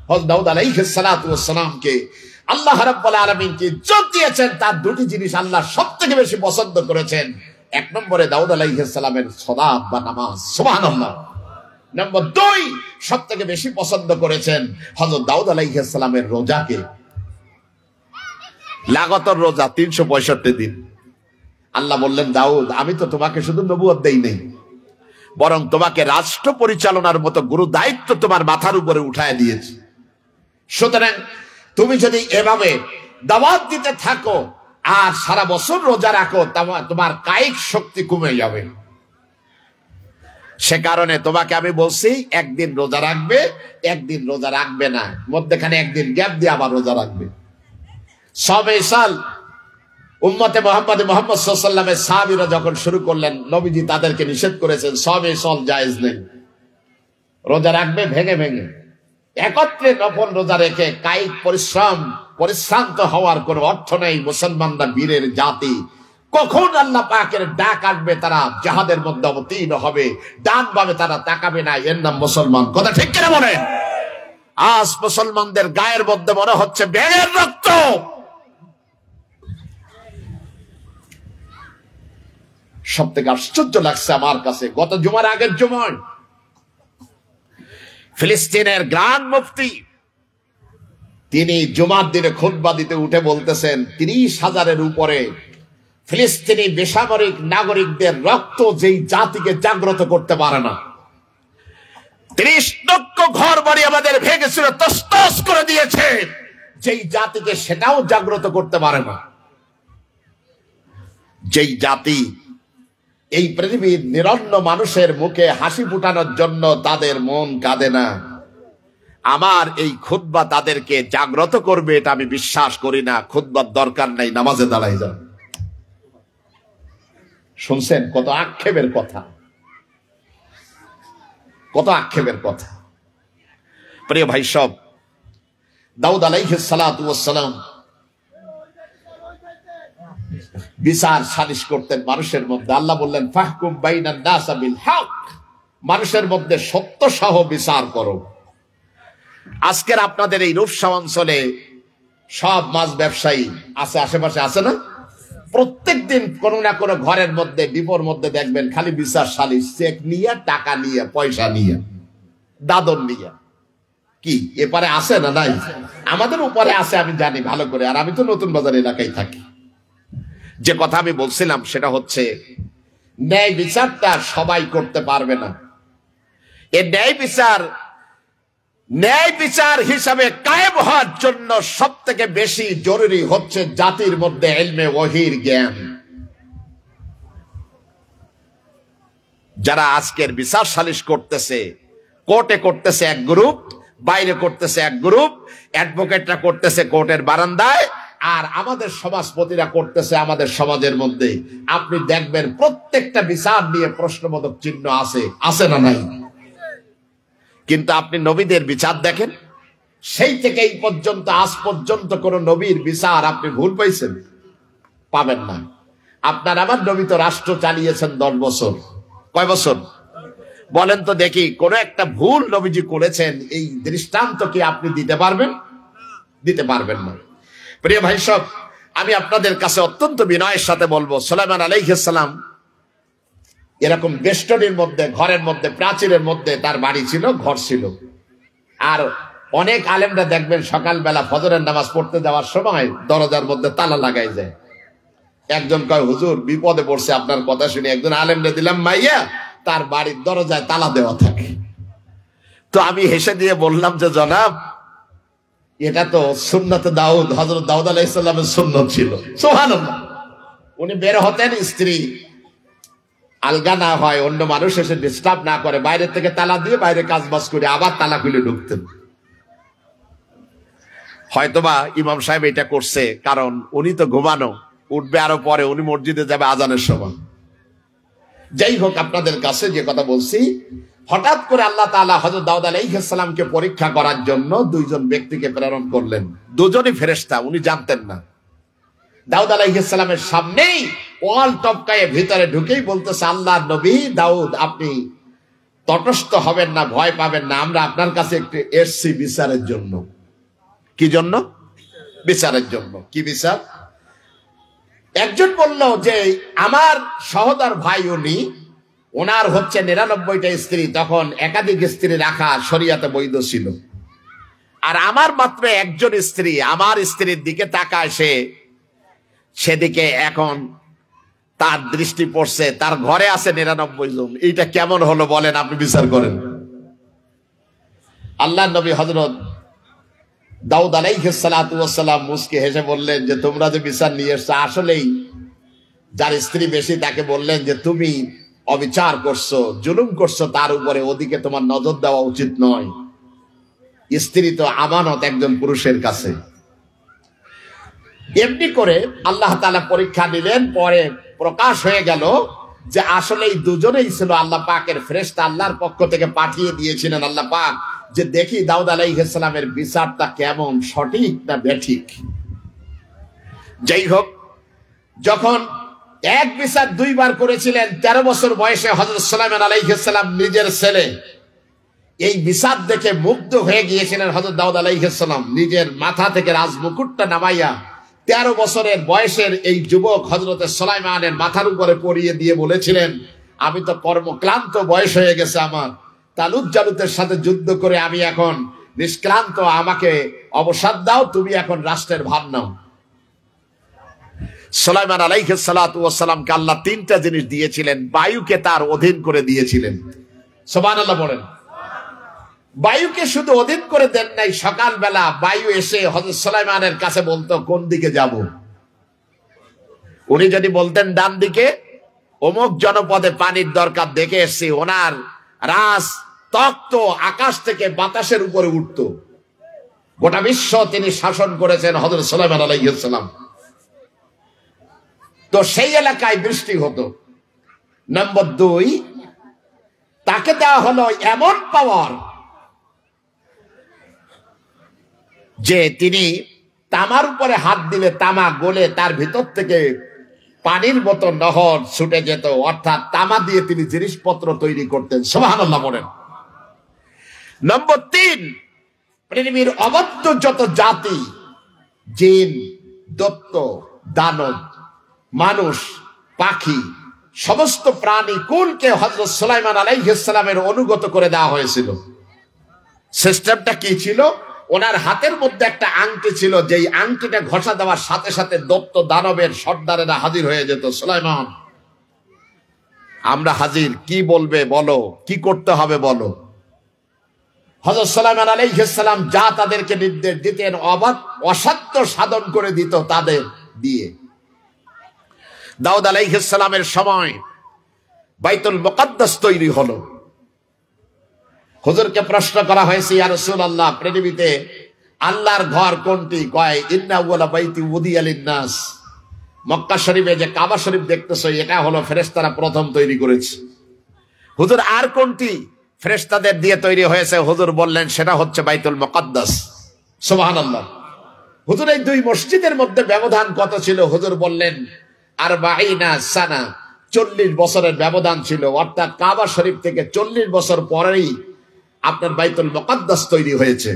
হযরত দাউদ আলাইহিস সালাতু ওয়াস সালামকে আল্লাহ রাব্বুল আলামিন কি ইজ্জত দিয়েছেন, তার দুটি জিনিস আল্লাহ সবথেকে বেশি পছন্দ করেছেন। এক নম্বরে দাউদ আলাইহিস সালামের সালাত বা নামাজ, সুবহানাল্লাহ। নম্বর 2 সবথেকে বেশি পছন্দ করেছেন হযরত দাউদ আলাইহিস সালামের রোজাকে। লাগাতার রোজা 365 দিন। আল্লাহ বললেন, দাউদ, আমি তো তোমাকে শুধু নবুয়ত দেই নাই, বরং তোমাকে রাষ্ট্র পরিচালনার মতো গুরু দায়িত্ব তোমার মাথার উপরে উঠায় দিয়েছি। সুতরাং তুমি যদি এভাবে দাওয়াত দিতে থাকো আর সারা বছর রোজা রাখো, তোমার কায়িক শক্তি কমে যাবে। সে কারণে তোমাকে আমি বলছি একদিন রোজা রাখবে, একদিন রোজা রাখবে না, মধ্যখানে একদিন গ্যাপ দিয়ে আবার রোজা রাখবে। সবে সাল উম্মতে মোহাম্মদ সাল্লাল্লাহু আলাইহি ওয়াসাল্লামের সাহাবীরা যখন শুরু করলেন, নবীজি তাদেরকে নিষেধ করেছেন সবে সাল জায়েজ নেই, রোজা রাখবে ভেঙে ভেঙে। একত্রে নফল রোজা রেখে কায়িক পরিশ্রান্ত হওয়ার কোনো অর্থ নেই। মুসলমানরা বীরের জাতি, কখন আল্লাহ পাকের ডাক আসবে তারা জিহাদের মধ্যে অবতীর্ণ হবে, ডান বামে তারা তাকাবে না, এর নাম মুসলমান। কথা ঠিক কিনা বলেন? আজ মুসলমানদের গায়ের মধ্যে মনে হচ্ছে ব্যাঙের রক্ত। সব থেকে আশ্চর্য লাগছে আমার কাছে, গত জুমার আগের জুমায় ফিলিস্তিনের গ্রান্ড মুফতি তিনি জুমার দিনে খুতবা দিতে উঠে বলতেছেন 30,000-এর উপরে ফিলিস্তিনি বেসামরিক নাগরিকদের রক্ত যেই জাতিকে জাগ্রত করতে পারে না, 30 লক্ষ ঘর বাড়ি আমাদের ভেঙেছিল, তছনছ করে দিয়েছে, যেই জাতিকে সেটাও জাগ্রত করতে পারে না, যেই জাতি এই পৃথিবীর নিরন্ন মানুষের মুখে হাসি ফুটানোর জন্য তাদের মন কাঁদে না, আমার এই খুতবা তাদেরকে জাগ্রত করবে এটা আমি বিশ্বাস করি না। খুতবার দরকার নাই, নামাজে দাঁড়াই যান। শুনছেন কত আক্ষেপের কথা, কত আক্ষেপের কথা। প্রিয় ভাই সব, দাউদ আলাইহিস সালাতু ওয়াস সালাম বিচার সালিশ করতেন মানুষের মধ্যে। আল্লাহ বললেন ফাহকুম বাইনান নাস বিল হক, মানুষের মধ্যে সত্য সহ বিচার করো। আজকের আপনাদের এই রূপসা অঞ্চলে সব মাছ ব্যবসায়ী আছে, আশেপাশে আছে না? প্রত্যেকদিন কোনো না কোনো ঘরের মধ্যে ডিপোর মধ্যে দেখবেন খালি বিচার সালিশ, চেক নিয়ে, টাকা নিয়ে, পয়সা নিয়ে, দাদন নিয়ে। কি এপারে আছে না নাই? আমাদের উপরে আছে, আমি জানি ভালো করে, আর আমি তো নতুন বাজার এলাকায় থাকি। যে কথা আমি বলছিলাম সেটা হচ্ছে ন্যায় বিচারটা সবাই করতে পারবে না। এই ন্যায় বিচার হিসাবে কায়েম হওয়ার জন্য সব থেকে বেশি জরুরি হচ্ছে জাতির মধ্যে ইলমে ওয়াহির জ্ঞান। যারা আজকের বিচার সালিশ করতেছে, কোর্টে করতেছে এক গ্রুপ, বাইরে করতেছে এক গ্রুপ, অ্যাডভোকেটরা করতেছে কোর্টের বারান্দায়, আর আমাদের সমাজপতিরা করতেছে আমাদের সমাজের মধ্যে। আপনি দেখবেন প্রত্যেকটা বিচার নিয়ে প্রশ্নবোধক চিহ্ন আছে না নাই? কিন্তু আপনি নবীদের বিচার দেখেন, সেই থেকে এই পর্যন্ত আজ পর্যন্ত কোন নবীর বিচার আপনি ভুল পাইছেন? পাবেন না। আপনার আমার নবী তো রাষ্ট্র চালিয়েছেন 10 বছর। কয় বছর বলেন তো দেখি, কোন একটা ভুল নবীজি করেছেন এই দৃষ্টান্ত কি আপনি দিতে পারবেন? দিতে পারবেন না। প্রিয় ভাই সব, আমি আপনাদের কাছে অত্যন্ত বিনয়ের সাথে বলবো, সুলাইমান আলাইহিস সালাম এরকম বেষ্টনীর মধ্যে, ঘরের মধ্যে, প্রাচীরের মধ্যে তার বাড়ি ছিল, ঘর ছিল। আর অনেক আলেমরা দেখবেন সকালবেলা ফজরের নামাজ পড়তে যাওয়ার সময় দরজার মধ্যে তালা লাগাই যায়। একজন কয় হুজুর বিপদে পড়ছে আপনার কথা শুনে, একজন আলেমরে দিলাম মাইয়া, তার বাড়ির দরজায় তালা দেওয়া থাকে। তো আমি হেসে দিয়ে বললাম যে জনাব, এটা তো সুন্নতে দাউদ, হযরত দাউদ আলাইহিস সালামের সুন্নত ছিল। সুবহানাল্লাহ। উনি বের হতেন, স্ত্রী আলগা না হয়, অন্য মানুষ এসে ডিস্টার্ব না করে, বাইরে থেকে তালা দিয়ে বাইরে কাজ বাজ করে আবার তালা খুলে ঢুকতেন। হয়তোবা ইমাম সাহেব এটা করছে কারণ উনি তো ঘুমানো, উঠবে আরো পরে, উনি মসজিদে যাবে আজানের সময়। যাই হোক, আপনাদের কাছে যে কথা বলছি, হঠাৎ করে আল্লাহ তাআলা হযরত দাউদ আলাইহিস সালামকে পরীক্ষা করার জন্য 2 জন ব্যক্তিকে প্রেরণ করলেন। দুজনই ফেরেশতা, উনি জানতেন না। দাউদ আলাইহিস সালামের সামনেই ওয়াল টপকায়ে ভিতরে ঢুকেই বলতেছে, আল্লাহর নবী দাউদ, আপনি তটস্থ হবেন না, ভয় পাবেন না, আমরা আপনার কাছে একটু এসছি বিচারের জন্য। কি জন্য? বিচারের জন্য। কি বিচার? একজন বলল যে আমার সহোদর ভাই, ওনার হচ্ছে 99টা স্ত্রী, তখন একাধিক স্ত্রী রাখা শরীয়তে বৈধ ছিল। আর আমার মাত্র একজন স্ত্রী, আমার স্ত্রীর দিকে তাকায় সে, সেদিকে এখন তার দৃষ্টি পড়ছে, তার ঘরে আছে 99 জন। এইটা কেমন হলো বলেন, আপনি বিচার করেন। আল্লাহর নবী হযরত দাউদ আলাইহিস সালাতু ওয়াস সালাম মুস্কি হেসে বললেন যে তোমরা যে বিচার নিয়ে এসছো, আসলেই যার স্ত্রী বেশি তাকে বললেন যে তুমি অবিচার করছো, জুলুম করছো তার উপরে, ওদিকে তোমার নজর দেওয়া উচিত নয়। স্ত্রী তো আমানত একজন পুরুষের কাছে। এমনি করে আল্লাহ তাআলা পরীক্ষা নিলেন। পরে প্রকাশ হয়ে গেল যে আসলে এই দুজনেই ছিল আল্লাহ পাকের ফেরেশতা, আল্লাহর পক্ষ থেকে পাঠিয়ে দিয়েছিলেন আল্লাহ পাক, যে দেখি দাউদ আলাইহিস সালামের বিচারটা কেমন, সঠিক না বেঠিক। যাই হোক, যখন এক বিচার দুইবার করেছিলেন, 13 বছর বয়সে হযরত সুলাইমান আলাইহিস সালাম নিজের ছেলে, এই বিচার দেখে মুগ্ধ হয়ে গিয়েছিলেন হযরত দাউদ আলাইহিস সালাম। নিজের মাথা থেকে রাজমুকুটটা নামাইয়া 13 বছরের বয়সের এই যুবক হযরত সুলাইমানের মাথার উপরে পরিয়ে দিয়ে বলেছিলেন, আমি তো কর্মক্লান্ত, বয়স হয়ে গেছে আমার, তালুত জালুতের সাথে যুদ্ধ করে আমি এখন নিষ্ক্লান্ত, আমাকে অবসর দাও, তুমি এখন রাষ্ট্রের ভার নাও। সুলাইমান আলাইহিস সালাতু ওয়াস সালামকে আল্লাহ 3টা জিনিস দিয়েছিলেন। বায়ুকে তার অধীন করে দিয়েছিলেন। সুবহানাল্লাহ বলেন। বায়ুকে শুধু অধীন করে দেন নাই, সকালবেলা বায়ু এসে হযরত সুলাইমানের কাছে বলতো কোন দিকে যাব। উনি যদি বলতেন ডান দিকে, অমুক জনপদে পানির দরকার, দেখে এসেছি, ওনার রাজ তখ্ত আকাশ থেকে বাতাসের উপরে উঠতো। গোটা বিশ্ব তিনি শাসন করেছেন হযরত সুলাইমান আলাইহিস সালাম। তো সেই এলাকায় বৃষ্টি হতো। নম্বর 2, তাকে দেওয়া হলো এমন পাওয়ার যে তিনি তামার উপরে হাত দিলে তামা গলে তার ভিতর থেকে পানির মতো নহর ছুটে যেত। অর্থাৎ তামা দিয়ে তিনি জিনিসপত্র তৈরি করতেন। সুবহানাল্লাহ বলেন। নম্বর 3, পৃথিবীর অবাধ্য যত জাতি, জিন, দৈত্য, দানব, মানুষ, পাখি, সমস্ত প্রাণী কুলকে হযরত সুলাইমান আলাইহিস সালামের অনুগত করে দেওয়া হয়েছিল। সিস্টেমটা কি ছিল? ওনার হাতের মধ্যে একটা আংটি ছিল, যেই আংটিটা ঘষা দেওয়ার সাথে সাথে দৈত্য দানবের সর্দারেরা হাজির হয়ে যেত। সুলাইমান, আমরা হাজির, কি বলবে বলো, কি করতে হবে বলো। হযরত সুলাইমান আলাইহিস সালাম যা তাদেরকে নির্দেশ দিতেন, অসাধ্য সাধন করে দিত তাদের দিয়ে। দাউদ আলাইহিস সালামের সময় বাইতুল মুকাদ্দাস তৈরি হলো। হুজুরকে প্রশ্ন করা হয়েছে, ইয়া রাসূলুল্লাহ, পৃথিবীতে আল্লাহর ঘর কোনটি? কয় ইন্না আউয়ালা বাইতি উদিয়া লিন-নাস। মক্কা শরীফে যে কাবা শরীফ দেখতেছো, এটা হলো ফেরেশতারা প্রথম তৈরি করেছে। হুজুর, আর কোনটি ফেরেশতাদের দিয়ে তৈরি হয়েছে? হুজুর বললেন সেটা হচ্ছে বাইতুল মুকাদ্দাস। সুবহানাল্লাহ। হুজুর, এই 2 মসজিদের মধ্যে ব্যবধান কত ছিল? হুজুর বললেন 40 সানা, 40 বছরের ব্যবধান ছিল। অর্থাৎ কাবা শরীফ থেকে 40 বছর পরেই আপনার বাইতুল মুকাদ্দাস তৈরি হয়েছে।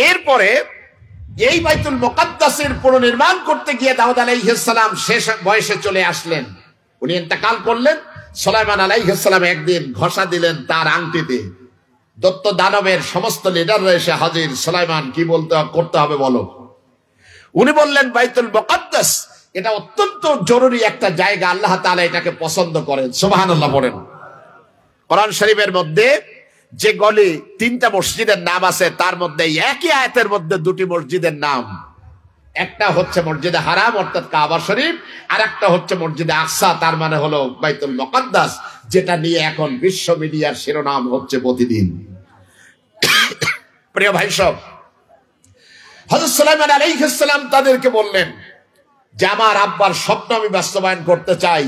এরপরে এই বাইতুল মুকাদ্দাসের পুনর্নির্মাণ করতে গিয়ে দাউদ আলাইহিস সালাম শেষ বয়সে চলে আসলেন। উনি ইন্তেকাল করলেন। সুলাইমান আলাইহিস সালাম একদিন ঘষা দিলেন তার আংটিতে। দৈত্য দানবের সমস্ত লিডাররা এসে হাজির। সুলাইমান, কি বলতে করতে হবে বলো। উনি বললেন বাইতুল মুকাদ্দাস এটা অত্যন্ত জরুরি একটা জায়গা, আল্লাহ তাআলা এটাকে পছন্দ করেন। সুবহানাল্লাহ বলেন। কোরআন শরীফের মধ্যে যে গলি 3টা মসজিদের নাম আছে, তার মধ্যে একই আয়াতের মধ্যে 2টি মসজিদের নাম। একটা হচ্ছে মসজিদে হারাম অর্থাৎ কাবা শরীফ, আর একটা হচ্ছে মসজিদে আকসা, তার মানে হলো বাইতুল মুকাদ্দাস, যেটা নিয়ে এখন বিশ্ব মিডিয়ার শিরোনাম হচ্ছে প্রতিদিন। প্রিয় ভাই সব, হযরত সুলাইমান আলাইহিস সালাম তাদেরকে বললেন যে আমার আব্বার স্বপ্ন আমি বাস্তবায়ন করতে চাই।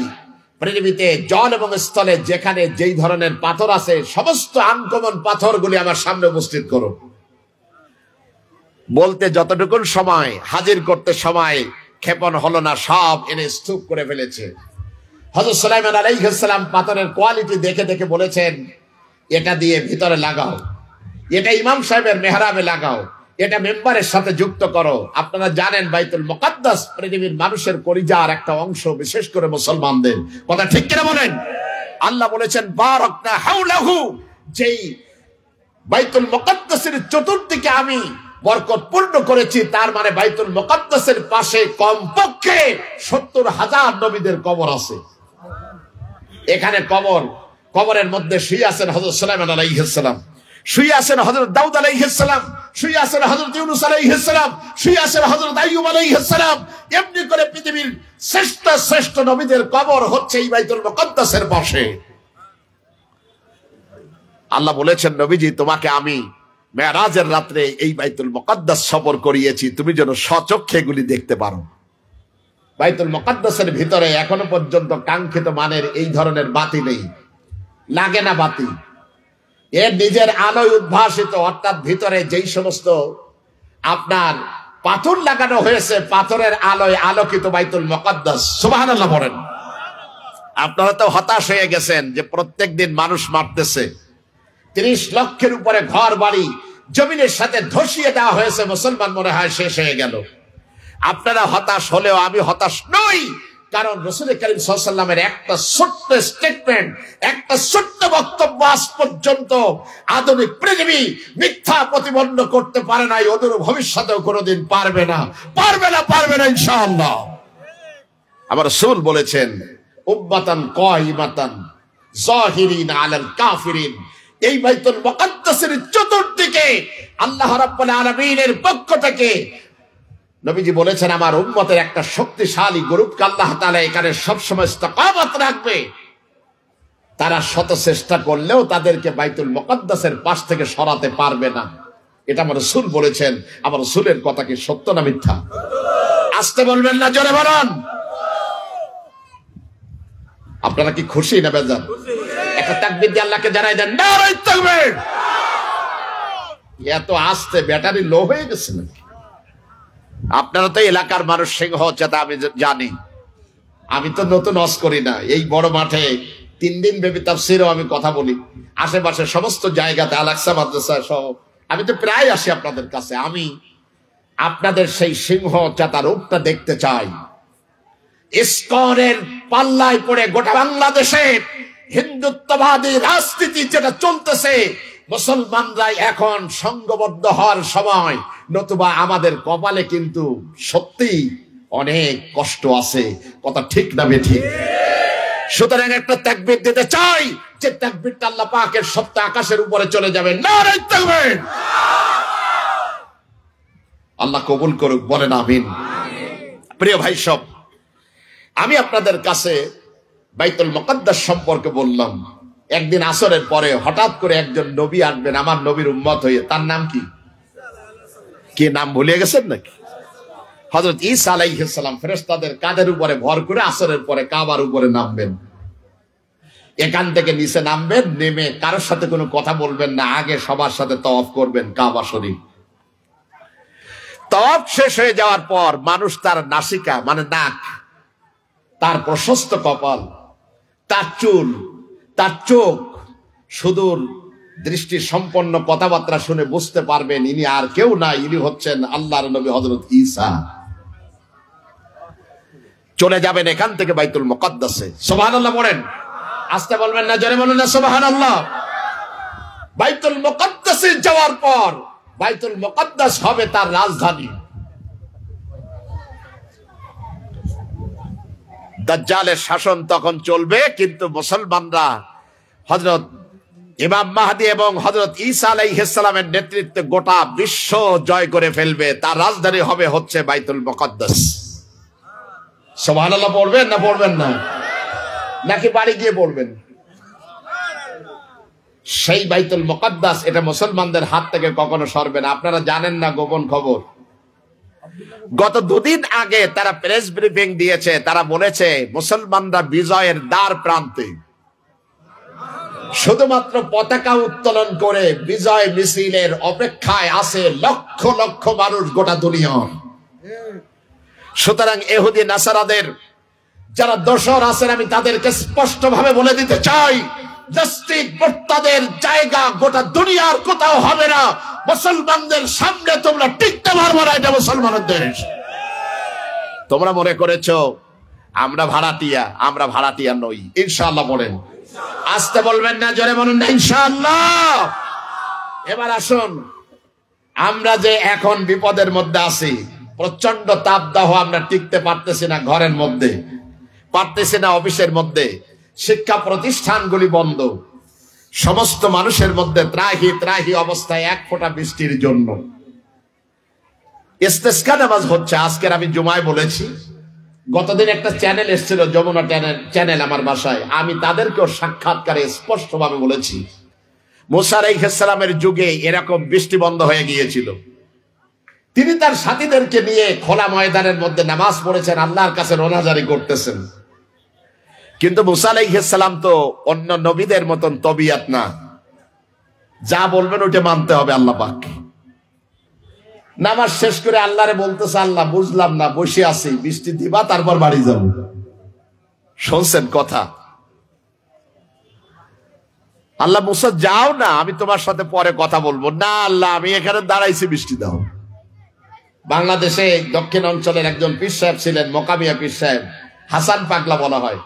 পৃথিবীতে জল এবং স্থলে যেখানে যেই ধরনের পাথর আছে, সমস্ত আনকমন পাথরগুলি আমার সামনে উপস্থিত করো। বলতে যতটুকু সময়, হাজির করতে সময় ক্ষেপণ হলো না, সব এনে স্তূপ করে ফেলেছে। হযরত সুলাইমান আলাইহিস সালাম পাথরের কোয়ালিটি দেখে দেখে বলেছেন, এটা দিয়ে ভিতরে লাগাও, এটা ইমাম সাহেবের মেহরাবে লাগাও, এটা মেম্বারের সাথে যুক্ত করো। আপনারা জানেন বাইতুল মুকাদ্দাস পৃথিবীর মানুষের কলিজার একটা অংশ, বিশেষ করে মুসলমানদের। কথা ঠিক কিনা বলেন? আল্লাহ বলেছেন বারাকনা হাওলাহু, যেই বাইতুল মুকাদ্দাসের চতুর্দিকে আমি বরকতপূর্ণ করেছি, তার মানে বাইতুল মুকাদ্দাসের পাশে কমপক্ষে 70,000 নবীদের কবর আছে। এখানে কবরের মধ্যে শুয়ে আছেন হযরত সুলাইমান আলাইহিস সালাম, শুয়ে আছেন হযরত দাউদ আলাইহিস সালাম, শুয়ে আছেন হযরত ইউনূস আলাইহিস সালাম, শুয়ে আছেন হযরত আইয়ুব আলাইহিস সালাম। এমনি করে পৃথিবীর শ্রেষ্ঠ শ্রেষ্ঠ নবীদের কবর হচ্ছে এই বাইতুল মুকদ্দাসের পাশে। আল্লাহ বলেছেন, নবীজি তোমাকে আমি মেরাজের রাত্রে এই বাইতুল মুকদ্দাস সফর করিয়েছি, তুমি যেন স্বচক্ষে এগুলি দেখতে পারো। বাইতুল মুকদ্দাসের ভিতরে এখনো পর্যন্ত কাঙ্ক্ষিত মানের এই ধরনের বাতি নেই, লাগে না বাতি। এর নিজের আলোয় উদ্ভাসিত, অর্থাৎ ভিতরে যেই সমস্ত আপনার পাথর লাগানো হয়েছে, পাথরের আলোয় আলোকিত বাইতুল মুকদ্দাস। সুবহানাল্লাহ বলেন। আপনারা তো হতাশ হয়ে গেছেন যে প্রত্যেকদিন মানুষ মারতেছে, 30 লক্ষের উপরে ঘর বাড়ি জমিনের সাথে ধসিয়ে দেওয়া হয়েছে, মুসলমান মনে হয় শেষ হয়ে গেল। আপনারা হতাশ হলেও আমি হতাশ নই, কারণ রাসূল করিম সাল্লাল্লাহু আলাইহি ওয়াসাল্লামের একটা ছোট্ট স্টেটমেন্ট, একটা ছোট্ট বক্তব্য আজ পর্যন্ত আধুনিক পৃথিবী মিথ্যা প্রতিপন্ন করতে পারে নাই, অদূর ভবিষ্যতেও কোনোদিন পারবে না, পারবে না, পারবে না ইনশাআল্লাহ। আমার রাসূল বলেছেন, উম্মাতান কায়িমাতান যাহিরিন আলাল কাফিরিন। এই বাইতুল মুকদ্দাসের চতুর্দিকে আল্লাহ রাব্বুল আলামিনের পক্ষ থেকে নবীজি বলেছেন, আমার উম্মতের একটা শক্তিশালী গ্রুপকে আল্লাহ তাআলা এখানে সবসময় ইস্তেকামত রাখবে। তারা শত চেষ্টা করলেও তাদেরকে বাইতুল মুকদ্দাসের পাশ থেকে সরাতে পারবে না। এটা আমার রাসূল বলেছেন। আমার রাসূলের কথা কি সত্য না মিথ্যা? আসতে বলবেন না, জোরে বলুন। আপনারা কি খুশি না বেজার? একটা তাকবীর দিয়ে আল্লাহকে জানাই দেন, নারে তাকবীর। এত আস্তে ব্যাটারি লো হয়ে গেছে নাকি? আপনারা তো এলাকার মানুষ, সিংহ চেতা আমি জানি। আমি তো নতুন ওয়াজ করি না, এই বড় মাঠে 3 দিন ব্যাপী তাফসীরও আমি কথা বলি, আশেপাশে সমস্ত জায়গাতে আল-আকসা মাদ্রাসা সহ আমি তো প্রায় আসি আপনাদের কাছে। আমি আপনাদের সেই সিংহ চেতা রূপটা দেখতে চাই। ইসকনের পাল্লায় পড়ে গোটা বাংলাদেশে হিন্দুত্ববাদী রাজনীতি যেটা চলতেছে, মুসলমানরা এখন সংঘবদ্ধ হওয়ার সময়, নতুবা আমাদের কপালে কিন্তু সত্যি অনেক কষ্ট আছে। কথা ঠিক না বেঠিক? সুতরাং একটা তাকবীর দিতে চাই, যে তাকবীরটা আল্লাহ পাকের সপ্ত আকাশের উপরে চলে যাবে। নারে তাকবীর! আল্লাহ কবুল করুক, বলেন আমিন। প্রিয় ভাই সব, আমি আপনাদের কাছে বাইতুল মুকদ্দাস সম্পর্কে বললাম। একদিন আসরের পরে হঠাৎ করে একজন নবী আসবেন আমার নবীর উম্মত হয়ে। তার নাম কি? কি নাম ভুলে গেছেন নাকি? হযরত ঈসা আলাইহিস সালাম ফেরেশতাদের কাঁধের উপরে ভর করে আসরের পরে কাবার উপরে নামবেন। এখান থেকে নিচে নামবেন, নেমে কারোর সাথে কোনো কথা বলবেন না, আগে সবার সাথে তওয়াফ করবেন কাবা শরীফ। তওয়াফ শেষ হয়ে যাওয়ার পর মানুষ তার নাসিকা মানে নাক, তার প্রশস্ত কপাল, তার চুল, তার চোখ, সুদূর দৃষ্টি সম্পন্ন কথাবার্তা শুনে বুঝতে পারবেন ইনি আর কেউ না, ইনি হচ্ছেন আল্লাহর নবী হযরত ঈসা। চলে যাবেন এখান থেকে বাইতুল মুকদ্দাসে। সুবহানাল্লাহ বলেন। আসতে বলবেন না, জোরে বলুন না সুবহানাল্লাহ। বাইতুল মুকদ্দাসে যাওয়ার পর বাইতুল মুকদ্দাস হবে তার রাজধানী। দাজ্জালের শাসন তখন চলবে, কিন্তু মুসলমানরা হযরত ইমাম মাহদী এবং হযরত ঈসা আলাইহিস সালামের নেতৃত্বে গোটা বিশ্ব জয় করে ফেলবে। তার রাজধানী হবে হচ্ছে বাইতুল মুকদ্দাস। সুবহানাল্লাহ পড়বেন না পড়বেন না, নাকি বাড়ি গিয়ে পড়বেন? সেই বাইতুল মুকদ্দাস এটা মুসলমানদের হাত থেকে কখনো সরবে না। আপনারা জানেন না গোপন খবর, গত 2 দিন আগে তারা প্রেস ব্রিফিং দিয়েছে। তারা বলেছে মুসলমানরা বিজয়ের দ্বার প্রান্তে, শুধুমাত্র পতাকা উত্তোলন করে বিজয় মিছিলের অপেক্ষায় আছে লক্ষ লক্ষ মানুষ গোটা দুনিয়া। সুতরাং ইহুদি নাসারাদের যারা দোসর আছেন, আমি তাদেরকে স্পষ্ট ভাবে বলে দিতে চাই, তাদের জায়গা গোটা দুনিয়ার কোথাও হবে না। মুসলমানদের সামনে তোমরা টিকতে পারবে না, এটা মুসলমানের দেশ। তোমরা মনে করেছো আমরা ভাড়াটিয়া, আমরা ভাড়াটিয়া নই। ইনশাআল্লাহ বলেন। আসতে বলবেন না, জোরে বলুন না ইনশাআল্লাহ। এবার আসুন, আমরা যে এখন বিপদের মধ্যে আছি, প্রচন্ড তাপদাহ, আমরা টিকতে পারতেছি না ঘরের মধ্যে, পারতেছি না অফিসের মধ্যে, শিক্ষা প্রতিষ্ঠানগুলি বন্ধ, সমস্ত মানুষের মধ্যে ত্রাহি ত্রাহি অবস্থায়, এক ফোঁটা বৃষ্টির জন্য। ইস্তেসকা নামাজ হচ্ছে। আজকের আমি জুমায় বলেছি, গতদিন একটা চ্যানেল এসেছিল, যমুনা চ্যানেল আমার বাসায়, আমি তাদেরকেও সাক্ষাৎকারে স্পষ্টভাবে বলেছি, মুসা আলাইহিস সালামের যুগে এরকম বৃষ্টি বন্ধ হয়ে গিয়েছিল। তিনি তার সাথীদেরকে নিয়ে খোলা ময়দানের মধ্যে নামাজ পড়েছেন, আল্লাহর কাছে রোনাজারি করতেছেন। কিন্তু মুসা আলাইহিস সালাম তো অন্য নবীদের মতন তবিয়ত না, যা বলবেন ওটা মানতে হবে আল্লাহ পাক। নামাজ শেষ করে আল্লাহরে বলতেছে, আল্লাহ বুঝলাম না, বসে আছি, বৃষ্টি দিবা তারপর বাড়ি যাব। শুনছেন কথা? আল্লাহ মুসা যাও না, আমি তোমার সাথে পরে কথা বলবো। না আল্লাহ, আমি এখানে দাঁড়াইছি, বৃষ্টি দাও। বাংলাদেশে দক্ষিণ অঞ্চলের একজন পীর সাহেব ছিলেন, মকামিয়া পীর সাহেব, হাসান পাগলা বলা হয়।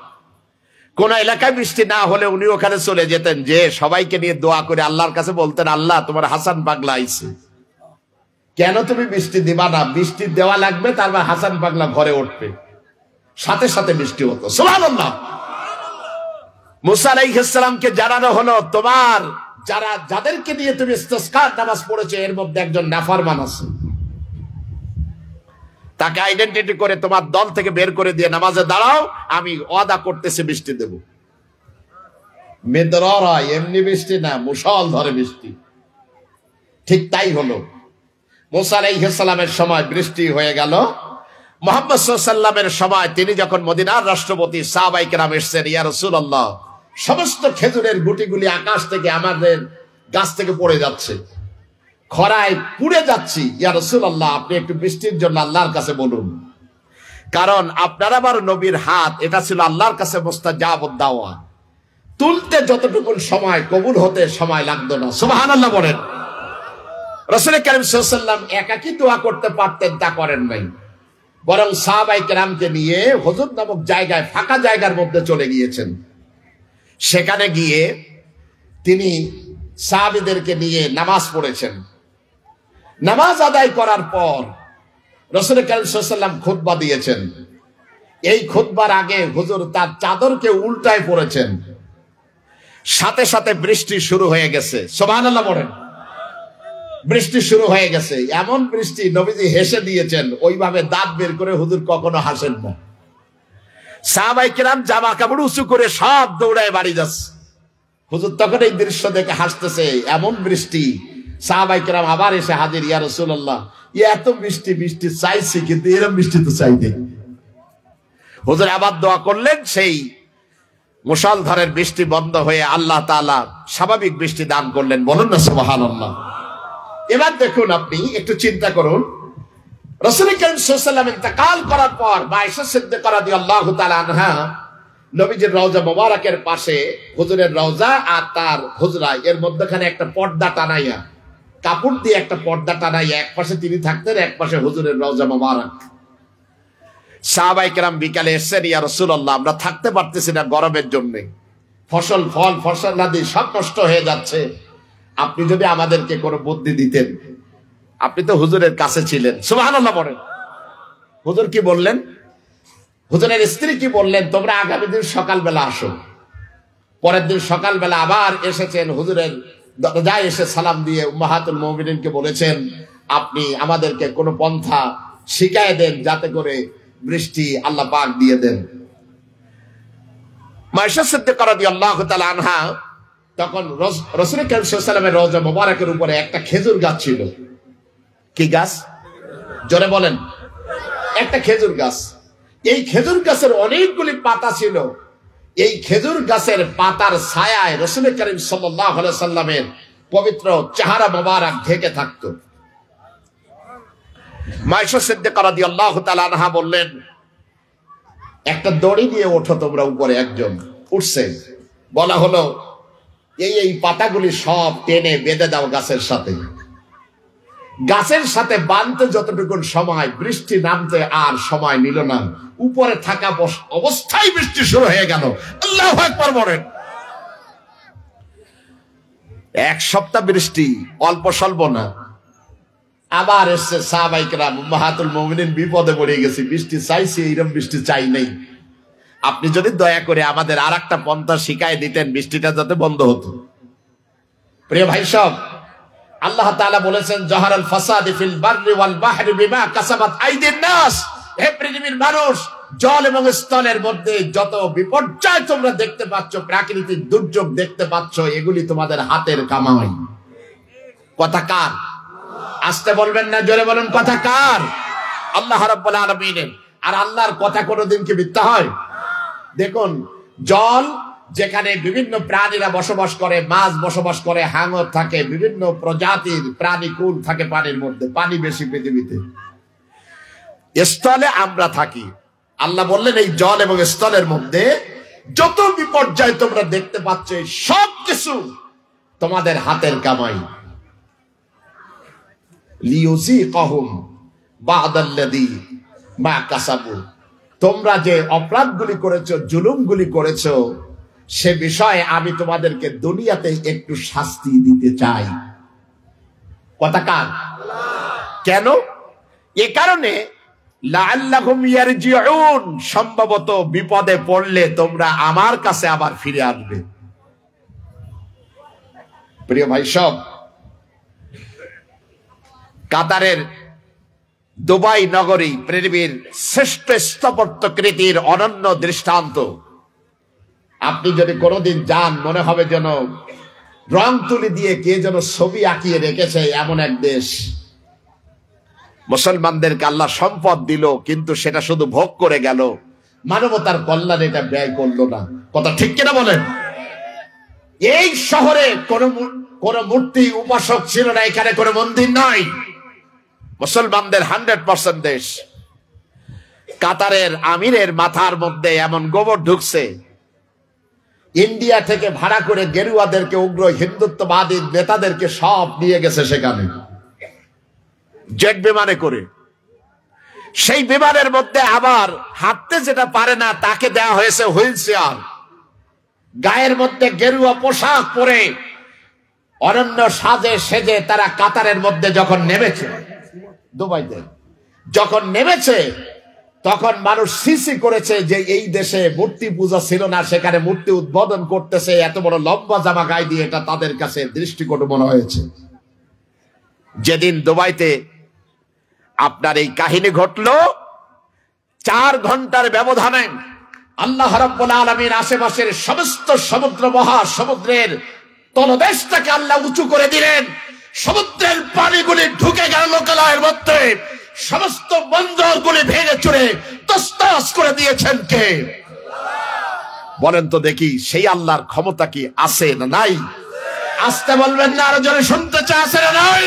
কোন এলাকায় বৃষ্টি না হলে উনি ওখানে চলে যেতেন, যে সবাইকে নিয়ে দোয়া করে আল্লাহর কাছে বলতেন, আল্লাহ তোমার হাসান পাগলা আইছে, কেন তুমি বৃষ্টি দিবা না? বৃষ্টি দেওয়া লাগবে, তারপর হাসান পাগলা ঘরে উঠবে। সাথে সাথে বৃষ্টি হতো। সুবহানাল্লাহ। মুসা আলাইহিস সালামকে জানানো হলো, তোমার যাদেরকে নিয়ে তুমি ইস্তিসকার নামাজ পড়েছো এর মধ্যে একজন নাফরমান আছে, তাকে আইডেন্টিটি করে তোমার দল থেকে বের করে দিয়ে নামাজে দাঁড়াও, আমি ওয়াদা করতেছি বৃষ্টি দেব। মেদরারা, এমনি বৃষ্টি না, মুষলধারে বৃষ্টি। ঠিক তাই হলো। মুসা আলাইহিস সালামের সময় বৃষ্টি হয়ে গেল। মুহাম্মদ সাল্লাল্লাহু আলাইহি ওয়াসাল্লামের সময় তিনি যখন মদিনার রাষ্ট্রপতি, সাহাবায়ে কেরাম এসেছেন, ইয়া রাসূলুল্লাহ, সমস্ত খেজুরের গুটিগুলি আকাশ থেকে আমাদের গাছ থেকে পড়ে যাচ্ছে, খরায় পুড়ে যাচ্ছি, ইয়া রাসূলুল্লাহ আপনি একটু বৃষ্টির জন্য আল্লাহর কাছে বলুন। কারণ আপনার আবার নবীর হাত, এটা ছিল আল্লাহর কাছে মুস্তাজাবুদ দাওয়া, তুলতে যতটুকু সময়, কবুল হতে সময় লাগতো না। সুবহানাল্লাহ বলেন। রাসূল কারীম সাল্লাল্লাহু আলাইহি ওয়াসাল্লাম একাকী দোয়া করতে পারতেন, তা করেন নাই, বরং সাহাবায়ে কেরামকে নিয়ে হুজুর নামক জায়গায়, ফাঁকা জায়গার মধ্যে চলে গিয়েছেন। সেখানে গিয়ে তিনি সাহাবীদেরকে নিয়ে নামাজ পড়েছেন। নামাজ আদায় করার পর রাসূল কারীম সাল্লাল্লাহু আলাইহি ওয়াসাল্লাম খুতবা দিয়েছেন। এই খুতবার আগে হুজুর তার চাদরকে উল্টায় পড়েছেন। সাথে সাথে বৃষ্টি শুরু হয়ে গেছে। সুবহানাল্লাহ বলেন। বৃষ্টি শুরু হয়ে গেছে, এমন বৃষ্টি নবীজি হেসে দিয়েছেন, ওইভাবে দাঁত বের করে হুজুর কখনো হাসেন না। সাহাবায়ে কেরাম জামা কাপড় উঁচু করে সব দৌড়ায় বাড়ি যাচ্ছে। হুজুর তখন এই দৃশ্য দেখে হাসতেছে, এমন বৃষ্টি। সাহাবায়ে কেরাম আবার এসে হাজির, ইয়া রাসূলুল্লাহ, এত বৃষ্টি, বৃষ্টি চাইছি কিন্তু এরকম বৃষ্টি তো চাইনি। হুজুর আবার দোয়া করলেন, সেই মুষলধারের বৃষ্টি বন্ধ হয়ে আল্লাহ তাআলা স্বাভাবিক বৃষ্টি দান করলেন। বলুন না সুবহানাল্লাহ। এবার দেখুন, আপনি একটু চিন্তা করুন, রাসূল কারীম সাল্লাল্লাহু আলাইহি ওয়াসাল্লাম ইন্তেকাল করার পর আয়েশা সিদ্দিকা রাদিয়াল্লাহু তাআলা আনহা নবীজির রওজা মোবারকের পাশে হুজুরের রওজা আর তার হুজরা, এর মধ্যখানে একটা পর্দা টানাইয়া, কাপড় দিয়ে একটা পর্দা টানাইয়া, এক পাশে তিনি থাকতেন, এক পাশে হুজুরের রওজা মোবারক। সাহাবায়ে কেরাম বিকালে এসেছেন, ইয়া রাসূলুল্লাহ আমরা থাকতে পারতেছি না গরমের জন্য, ফসলাদি সব নষ্ট হয়ে যাচ্ছে, আপনি যদি আমাদেরকে কোনো বুদ্ধি দিতেন। আপনি তো হুজুরের কাছে ছিলেন। সুবহানাল্লাহ বলেন। হুজুর কি বললেন? হুজুরের স্ত্রী কি বললেন? তোমরা আগামী দিন সকালবেলা আসো। পরের দিন সকালবেলা আবার এসেছেন, হুজুরের দরজায় এসে সালাম দিয়ে উম্মাহাতুল মুমিনিনকে বলেছেন, আপনি আমাদেরকে কোনো পন্থা শিখায় দেন যাতে করে বৃষ্টি আল্লাহ পাক দিয়ে দেন। আয়েশা সিদ্দিকা রাদিয়াল্লাহু তাআলা আনহা, তখন রাসূল কারীম সাল্লাল্লাহু আলাইহি ওয়াসাল্লামের রওজা মোবারকের উপরে একটা খেজুর গাছ ছিল। কি গাছ? জোরে বলেন। একটা খেজুর গাছ। এই খেজুর গাছের অনেকগুলি পাতা ছিল। এই খেজুর গাছের পাতার ছায়ায় রাসূল কারীম সাল্লাল্লাহু আলাইহি ওয়াসাল্লামের পবিত্র চেহারা মোবারক ঢেকে থাকতো। আয়েশা সিদ্দিকা রাদিয়াল্লাহু তাআলা আনহা বললেন, একটা দড়ি দিয়ে ওঠো তোমরা উপরে। একজন উঠছে, বলা হলো এই পাতাগুলি সব টেনে বেঁধে দাও গাছের সাথে। গাছের সাথে বাঁধতে যতটুকু সময়, বৃষ্টি নামতে আর সময় নিল না, উপরে থাকা অবস্থায় বৃষ্টি শুরু হয়ে গেল। আল্লাহু আকবার বলেন। এক সপ্তাহ বৃষ্টি, অল্প স্বল্প না। আবার এসছে সাহাবায়ে কেরাম, উম্মাহাতুল মুমিনিন বিপদে পড়ে গেছে, বৃষ্টি চাইছি, এইরকম বৃষ্টি চাই নাই, আপনি যদি দয়া করে আমাদের আর একটা পন্থা শিখাই দিতেন, বৃষ্টিটা যাতে বন্ধ হতো। প্রিয় ভাই সব, আল্লাহ তাআলা বলেছেন জাহারাল ফাসাদ ফিল বাররি ওয়াল বাহরি বিমা কাসাবাত আইদিন নাস। হে পৃথিবীর মানুষ, জল এবং স্থলের মধ্যে যত বিপর্যয় তোমরা দেখতে পাচ্ছ, প্রাকৃতিক দুর্যোগ দেখতে পাচ্ছ, এগুলি তোমাদের হাতের কামাই। কথা কার? আস্তে বলবেন না, জোরে বলুন, কথা কার? আল্লাহ রাব্বুল আলামিনের। আর আল্লাহর কথা কোনোদিন কি মিথ্যা হয়? দেখুন, জল যেখানে বিভিন্ন প্রাণীরা বসবাস করে, মাছ বসবাস করে, হাঙর থাকে, বিভিন্ন প্রজাতির প্রাণীকুল থাকে পানির মধ্যে, পানি বেশি পৃথিবীতে। স্থলে আমরা থাকি। আল্লাহ বললেন এই জল এবং স্থলের মধ্যে যত বিপর্যয় তোমরা দেখতে পাচ্ছ, সব কিছু তোমাদের হাতের কামাই। লিয়ুযীকাহুম বা'দাল্লাযী মা কাসাবু। তোমরা যে অপরাধগুলি করেছো, জুলুমগুলি করেছো, সে বিষয়ে আমি তোমাদেরকে দুনিয়াতে একটু শাস্তি দিতে চাই। কথা কার? কেন? এ কারণে লাআল্লাহুম ইয়ারজিউন, সম্ভবত বিপদে পড়লে তোমরা আমার কাছে আবার ফিরে আসবে। প্রিয় ভাই সব, কাতারের দুবাই নগরী পৃথিবীর শ্রেষ্ঠ স্থাপত্যকৃতির অনন্য দৃষ্টান্ত। আপনি যদি কোনোদিন যান, মনে হবে যেন রং তুলি দিয়ে কে যেন ছবি আঁকিয়ে রেখেছে, এমন এক দেশ। মুসলমানদেরকে আল্লাহ সম্পদ দিল, কিন্তু সেটা শুধু ভোগ করে গেল, মানবতার কল্যাণে এটা ব্যয় করলো না। কথা ঠিক কিনা বলেন? এই শহরে কোন মূর্তি উপাসক ছিল না, এখানে কোনো মন্দির নাই। মুসলমানদের 100% দেশ। কাতারের আমিরের মাথার মধ্যে এমন গোবর ঢুকছে, ইন্ডিয়া থেকে ভাড়া করে গেরুয়াদেরকে, উগ্র হিন্দুত্ববাদী নেতাদেরকে সব নিয়ে গেছে সেখানে জেট বিমানে করে। সেই বিমানের মধ্যে আবার হাঁটতে যেটা পারে না তাকে দেওয়া হয়েছে হুইল চেয়ার। গায়ের মধ্যে গেরুয়া পোশাক পরে অনন্য সাজে সেজে তারা কাতারের মধ্যে যখন নেমেছে, দুবাইতে যখন নেমেছে, তখন মানুষ সিসি করেছে যে এই দেশে মূর্তি পূজা ছিল না, সেখানে মূর্তি উদ্বোধন করতেছে, এত বড় লম্বা জামা গায়ে দিয়ে। এটা তাদের কাছে দৃষ্টিকটু মনে হয়েছে। যেদিন দুবাইতে আপনার এই কাহিনী ঘটলো, 4 ঘন্টার ব্যবধানে আল্লাহ রাব্বুল আলামিন আশেপাশের সমস্ত সমুদ্র, মহাসমুদ্রের তলদেশটাকে আল্লাহ উঁচু করে দিলেন। সমুদ্রের পানিগুলি ঢুকে গেল লোকালয়ের মধ্যে, সমস্ত বন্দরগুলি ভেঙে চুরে তছনছ করে দিয়েছেন কে? বলেন তো দেখি, সেই আল্লাহর ক্ষমতা কি আছে না নাই? আসতে বলবেন না, আরো জোরে শুনতে চাই, আছে না নাই?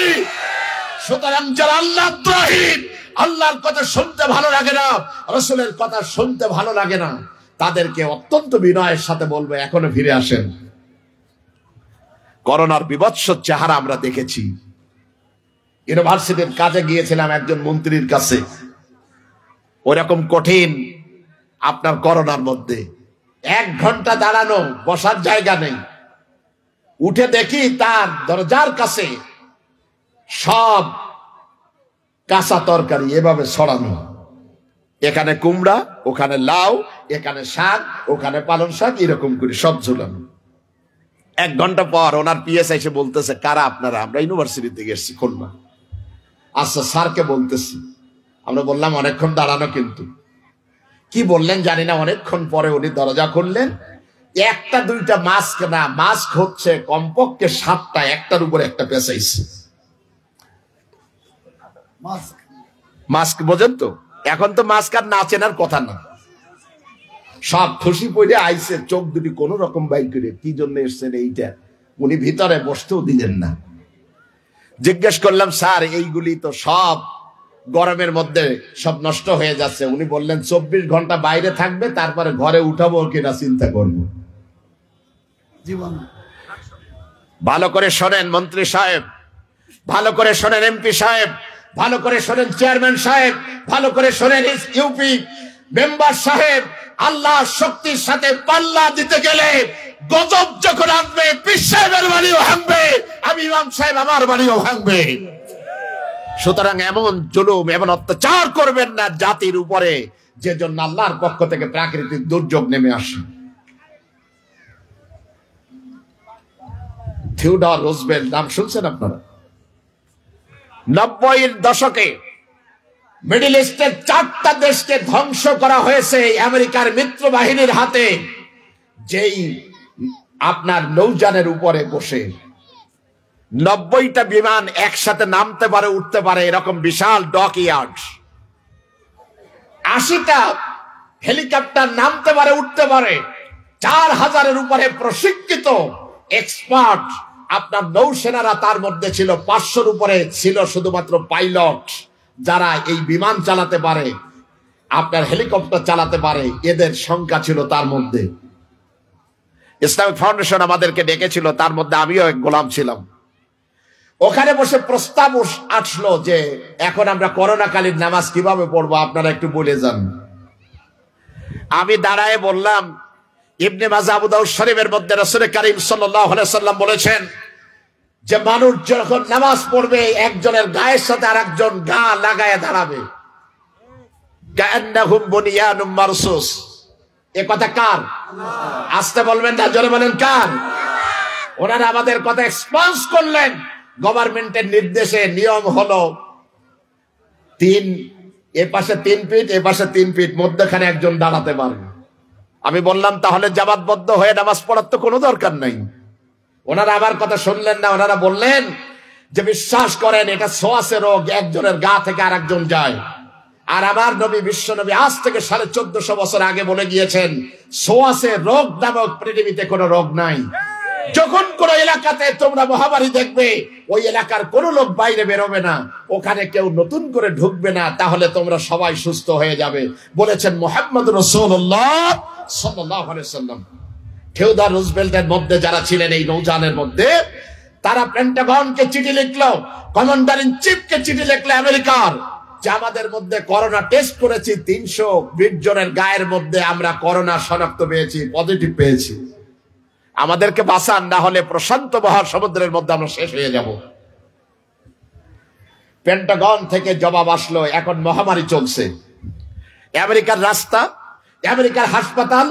সুতরাং যারা আল্লাহ দ্রোহী, আল্লাহর কথা শুনতে ভালো লাগে না, রাসূলের কথা শুনতে ভালো লাগে না, তাদেরকে অত্যন্ত বিনয়ের সাথে বলবো, এখনো ফিরে আসেন। করোনার বিভৎস চেহারা আমরা দেখেছি। ইউনিভার্সিটির কাজে গিয়েছিলাম একজন মন্ত্রীর কাছে, ওরকম কঠিন আপনার করোনার মধ্যে 1 ঘন্টা দাঁড়ানো, বসার জায়গা নেই। উঠে দেখি তার দরজার কাছে সব কাঁচা তরকারি এভাবে ছড়ানো, এখানে কুমড়া, ওখানে লাউ, এখানে শাক, ওখানে পালং শাক, এরকম করে সব ঝুলানো। 1 ঘন্টা পর ওনার পিএস এসে বলতেছে, কারা আপনারা? আমরা ইউনিভার্সিটি থেকে এসেছি, খুলনা। আচ্ছা, স্যারকে বলতেছি। আমরা বললাম অনেকক্ষণ দাঁড়ানো, কিন্তু কি বললেন জানি না। অনেকক্ষণ পরে উনি দরজা খুললেন। 1টা 2টা মাস্ক না, মাস্ক হচ্ছে কমপক্ষে 7টা, একটার উপর একটা পেঁচাইছে। মাস্ক বোঝেন তো? এখন তো মাস্ক আর না চেনার কথা না, সব খুশি পড়ে আইছে, চোখ দুটি কোন রকম বাইর করে, কি জন্য এসছেন এইটা। উনি ভিতরে বসতেও দিলেন না। জিজ্ঞেস করলাম, স্যার এইগুলি তো সব গরমের মধ্যে সব নষ্ট হয়ে যাচ্ছে। উনি বললেন 24 ঘন্টা বাইরে থাকবে, তারপরে ঘরে উঠাবো কিনা চিন্তা করবো। ভালো করে শোনেন মন্ত্রী সাহেব, ভালো করে শোনেন এমপি সাহেব, ভালো করে শোনেন চেয়ারম্যান সাহেব, ভালো করে শোনেন ইউপি মেম্বার সাহেব। আল্লাহ শক্তির সাথে পাল্লা দিতে গেলে গজব যখন আসবে, পীর সাহেবের বাড়িও ভাঙবে, আমি ইমাম সাহেব আমার বাড়িও ভাঙবে। সুতরাং এমন জুলুম, এমন অত্যাচার করবেন না জাতির উপরে, যে জন্য আল্লাহর পক্ষ থেকে প্রাকৃতিক দুর্যোগ নেমে আসে। থিওডর রুজভেল্ট নাম শুনছেন আপনারা? 90-এর দশকে মিডল ইস্টের 4টা দেশকে ধ্বংস করা হয়েছে আমেরিকার মিত্র বাহিনীর হাতে, যেই আপনার নৌযানের উপরে বসে 90টা বিমান একসাথে নামতে পারে, উঠতে পারে, এরকম বিশাল ডকইয়ার্ড। 80টা হেলিকপ্টার নামতে পারে, উঠতে পারে। 4000-এর উপরে প্রশিক্ষিত এক্সপার্ট আপনার নৌসেনারা তার মধ্যে ছিল। 500-র উপরে ছিল শুধুমাত্র পাইলট, যারা এই বিমান চালাতে পারে, আপনার হেলিকপ্টার চালাতে পারে। এদের সংখ্যা ছিল তার মধ্যে। ইসলামিক ফাউন্ডেশন আমাদেরকে ডেকেছিল, তার মধ্যে আমিও এক গোলাম ছিলাম। ওখানে বসে প্রস্তাব আসলো যে এখন আমরা করোনাকালীন নামাজ কিভাবে পড়বো, আপনারা একটু বলে যান। আমি দাঁড়ায় বললাম, ইবনে মাজাহ আবু দাউদ শরীফের মধ্যে রাসূল কারীম সাল্লাল্লাহু আলাইহি সাল্লাম বলেছেন যে মানুষ যখন নামাজ পড়বে একজনের গায়ের সাথে আরেকজন গা লাগায় দাঁড়াবে, কান্নাহুম বুনিয়ানুম মারসুস। এ কথা কার? আসতে বলবেন না, জোরে বলেন কার? ওনারা আমাদের কথা এক্সপান্স করলেন। গভর্নমেন্টের নির্দেশে নিয়ম হলো 3, এ পাশে 3 ফিট, এ পাশে 3 ফিট, মধ্যখানে একজন দাঁড়াতে পারবে। আমি বললাম তাহলে জামাতবদ্ধ হয়ে নামাজ পড়ার তো কোনো দরকার নাই। ওনারা আবার কথা শুনলেন না। ওনারা বললেন যে বিশ্বাস করেন এটা ছোঁয়াচে রোগ, একজনের গা থেকে আরেকজন যায়। আর আমার নবী বিশ্ব নবী আজ থেকে 1450 বছর আগে বলে গিয়েছেন ছোঁয়াচে রোগ নামক পৃথিবীতে কোনো রোগ নাই। যখন কোন এলাকাতে তোমরা মহামারী দেখবে, ওই এলাকার কোন লোক বাইরে বেরোবে না, ওখানে কেউ নতুন করে ঢুকবে না, তাহলে তোমরা সবাই সুস্থ হয়ে যাবে, বলেছেন মুহাম্মদ রাসূলুল্লাহ সাল্লাল্লাহু আলাইহি ওয়াসাল্লাম। থিওডর রুজভেল্টের মধ্যে যারা ছিলেন এই নৌযানের মধ্যে, তারা পেন্টাগনকে চিঠি লিখলো, কমান্ডার ইন চিফকে চিঠি লিখলো আমেরিকার, যে আমাদের মধ্যে করোনা টেস্ট করেছি, 320 জনের গায়ের মধ্যে আমরা করোনা শনাক্ত পেয়েছি, পজিটিভ পেয়েছি, আমাদেরকে বাঁচান, না হলে প্রশান্ত মহাসমুদ্রের মধ্যে আমরা শেষ হয়ে যাব। পেন্টাগন থেকে জবাব আসলো, এখন মহামারী চলছে। আমেরিকার রাস্তা, আমেরিকার হাসপাতাল,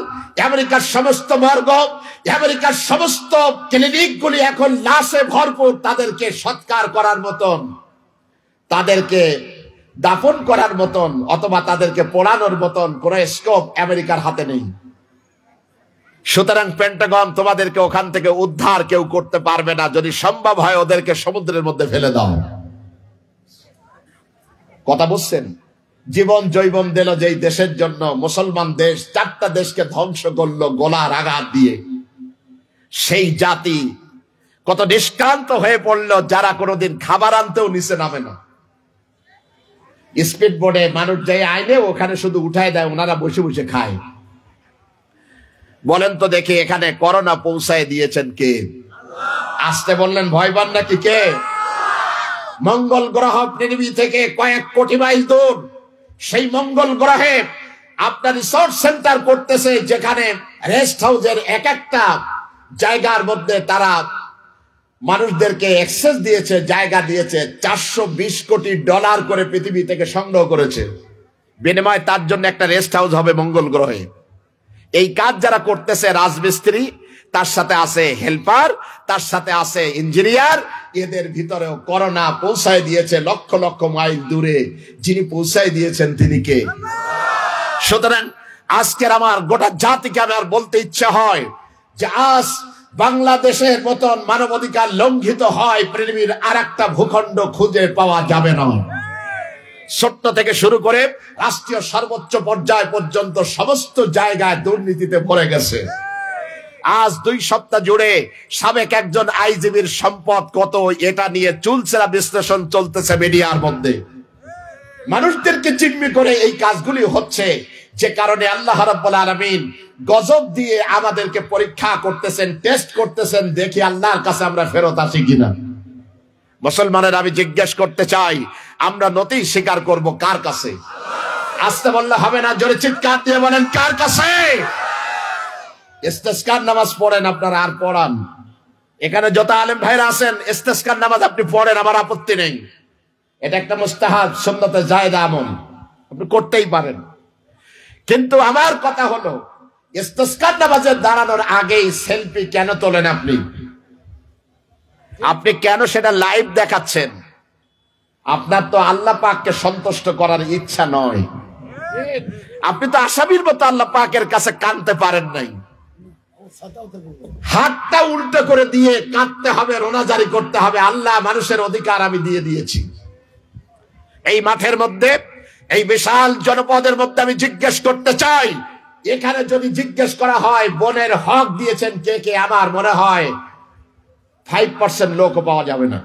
আমেরিকার সমস্ত মর্গ, আমেরিকার সমস্ত ক্লিনিকগুলি এখন লাশে ভরপুর। তাদেরকে সৎকার করার মতন, তাদেরকে দাফন করার মতন অথবা তাদেরকে পোড়ানোর মতন কোন স্কোপ আমেরিকার হাতে নেই। সুতরাং পেন্টাগন তোমাদেরকে ওখান থেকে উদ্ধার কেউ করতে পারবে না, যদি সম্ভব হয় ওদেরকে সমুদ্রের মধ্যে ফেলে দাও। কথা বুঝছেন? জীবন জৈবন দিল যেই দেশের জন্য, মুসলমান দেশ 4টা দেশকে ধ্বংস করলো গোলার আঘাত দিয়ে। সেই জাতি কত নিষ্ক্রান্ত হয়ে পড়লো, যারা কোনোদিন খাবার আনতেও নিচে নামে না। স্পিড বোর্ডে মানুষ যাই আইনে ওখানে শুধু উঠায় দেয়, ওনারা বসে বসে খায়। বলেন তো দেখি এখানে করোনা পৌঁছায় দিয়েছেন কে? আসতে বললেন ভয় পান নাকি কে? মঙ্গল গ্রহ পৃথিবী থেকে কয়েক কোটি মাইল দূর, সেই মঙ্গল গ্রহে আপনার রিসোর্ট সেন্টার করতেছে, যেখানে রেস্ট হাউসের এক একটা জায়গার মধ্যে তারা মানুষদেরকে অ্যাক্সেস দিয়েছে, জায়গা দিয়েছে। $420 কোটি করে পৃথিবী থেকে সংগ্রহ করেছে, বিনিময়ে তার জন্য একটা রেস্ট হাউস হবে মঙ্গল গ্রহে। এই কাজ যারা করতেছে রাজমিস্ত্রি, তার সাথে আছে হেল্পার, তার সাথে আছে ইঞ্জিনিয়ার, এদের ভিতরেও করোনা পৌঁছায় দিয়েছে লক্ষ লক্ষ মাইল দূরে। যিনি পৌঁছায় দিয়েছেন তিনি কে? সুতরাং আজকের আমার গোটা জাতিকে আমার বলতে ইচ্ছা হয় যে আজ বাংলাদেশের মতন মানবাধিকার লঙ্ঘিত হয় পৃথিবীর আর একটা ভূখণ্ড খুঁজে পাওয়া যাবে না। ছোট্ট থেকে শুরু করে রাষ্ট্রীয় সর্বোচ্চ পর্যায় পর্যন্ত সমস্ত জায়গায় দুর্নীতিতে ভরে গেছে। আজ 2 সপ্তাহ জুড়ে সাবেক একজন আইজিবির সম্পদ কত, এটা নিয়ে চুলচেরা বিশ্লেষণ চলতেছে মিডিয়ার মধ্যে। মানুষদেরকে জিম্মি করে এই কাজগুলি হচ্ছে, যে কারণে আল্লাহ রাব্বুল আলামিন গজব দিয়ে আমাদেরকে পরীক্ষা করতেছেন, টেস্ট করতেছেন, দেখি আল্লাহর কাছে আমরা ফেরত আসি কিনা। মুসলমানের আমি জিজ্ঞেস করতে চাই, আমরা নতি স্বীকার করব কার কাছে? আসতে বললে হবে না, জোরে চিৎকার দিয়ে বলেন কার কাছে? ইস্তেসকার নামাজ পড়েন আপনারা, আর পড়ান। এখানে যত আলেম ভাইরা আছেন ইস্তেসকার নামাজ আপনি পড়েন, আমার আপত্তি নেই। এটা একটা মুস্তাহাব সুন্নতে জায়েজ আমল, আপনি করতেই পারেন। কিন্তু আমার কথা হলো, ইস্তেসকার নামাজে দাঁড়ানোর আগেই সেলফি কেন তোলেন আপনি? আপনি কেন সেটা লাইভ দেখাচ্ছেন? আপনার তো আল্লাহ পাককে সন্তুষ্ট করার ইচ্ছা নয়, আপনি তো আসামির মতো আল্লাহ পাকের কাছে কাঁদতে পারেন নাই। হাতটা উল্টো করে দিয়ে কাঁদতে হবে, রোনাজারি করতে হবে, আল্লাহ মানুষের অধিকার আমি দিয়ে দিয়েছি। এই মাঠের মধ্যে, এই বিশাল জনপদের মধ্যে আমি জিজ্ঞেস করতে চাই, এখানে যদি জিজ্ঞেস করা হয় বনের হক দিয়েছেন কে কে, আমার মনে হয় 5% লোকও পাওয়া যাবে না।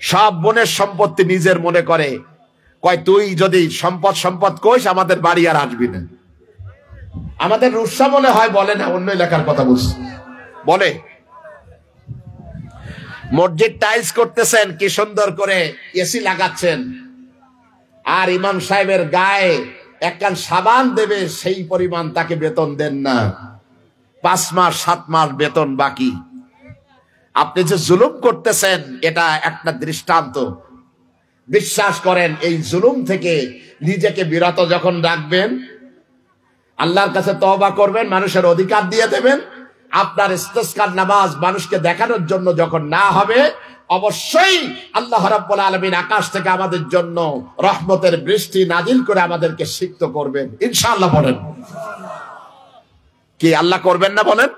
সব বনের সম্পত্তি নিজের মনে করে, কয় তুই যদি সম্পদ কইস আমাদের বাড়ি আর আসবি না। আমাদের রুসা মনে হয় বলে না, অন্য এলাকার কথা বলছি, বলে মসজিদ টাইলস করতেছেন, কি সুন্দর করে এসি লাগাচ্ছেন, আর ইমাম সাহেবের গায়ে একখান সাবান দেবে সেই পরিমাণ তাকে বেতন দেন না, 5 মাস 7 মাস বেতন বাকি। আপনি যে জুলুম করতেছেন এটা একটা দৃষ্টান্ত। বিশ্বাস করেন এই জুলুম থেকে নিজেকে বিরত যখন রাখবেন, আল্লাহর কাছে তওবা করবেন, মানুষের অধিকার দিয়ে দেবেন, আপনার ইস্তিসকার নামাজ মানুষকে দেখানোর জন্য যখন না হবে, অবশ্যই আল্লাহ রাব্বুল আলামিন আকাশ থেকে আমাদের জন্য রহমতের বৃষ্টি নাজিল করে আমাদেরকে সিক্ত করবেন ইনশাআল্লাহ। বলেন কি আল্লাহ করবেন না? বলেন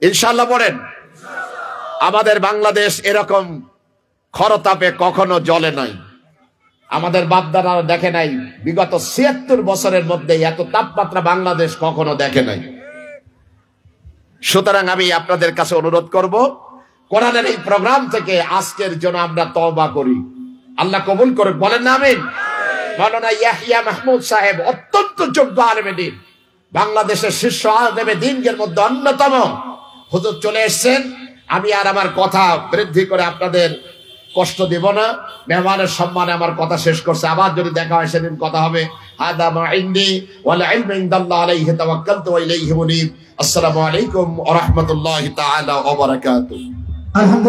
ইনশাআল্লাহ। বলেন আমাদের বাংলাদেশ এরকম খরতাপে কখনো জ্বলে নাই, আমাদের বাপদাদারা দেখে নাই, বিগত ৭৬ বছরের মধ্যে এত তাপমাত্রা বাংলাদেশ কখনো দেখে নাই। সুতরাং আমি আপনাদের কাছে অনুরোধ করব, কোরআনের এই প্রোগ্রাম থেকে আজকের জন্য আমরা তওবা করি, আল্লাহ কবুল করে। বলেন না আমিন। মাওলানা ইয়াহিয়া মাহমুদ সাহেব অত্যন্ত যোগ্য আলেমে দ্বীন, বাংলাদেশের শীর্ষ আলেমে দ্বীনের মধ্যে অন্যতম। হুজুর চলে এসেছেন, আমি আর আমার কথা বৃদ্ধি করে আপনাদের কষ্ট দেব না, মেহমানের সম্মানে আমার কথা শেষ করছে। আবার যদি দেখা হয় সেদিন কথা হবে। হাদা মা ইনদি ওয়াল ইলমু ইনদাল্লাহ আলাইহি তাওয়াক্কালতু ওয়া ইলাইহি মুনীব। আসসালামু আলাইকুম ওয়া রাহমাতুল্লাহি তাআলা ওয়া বারাকাতুহু।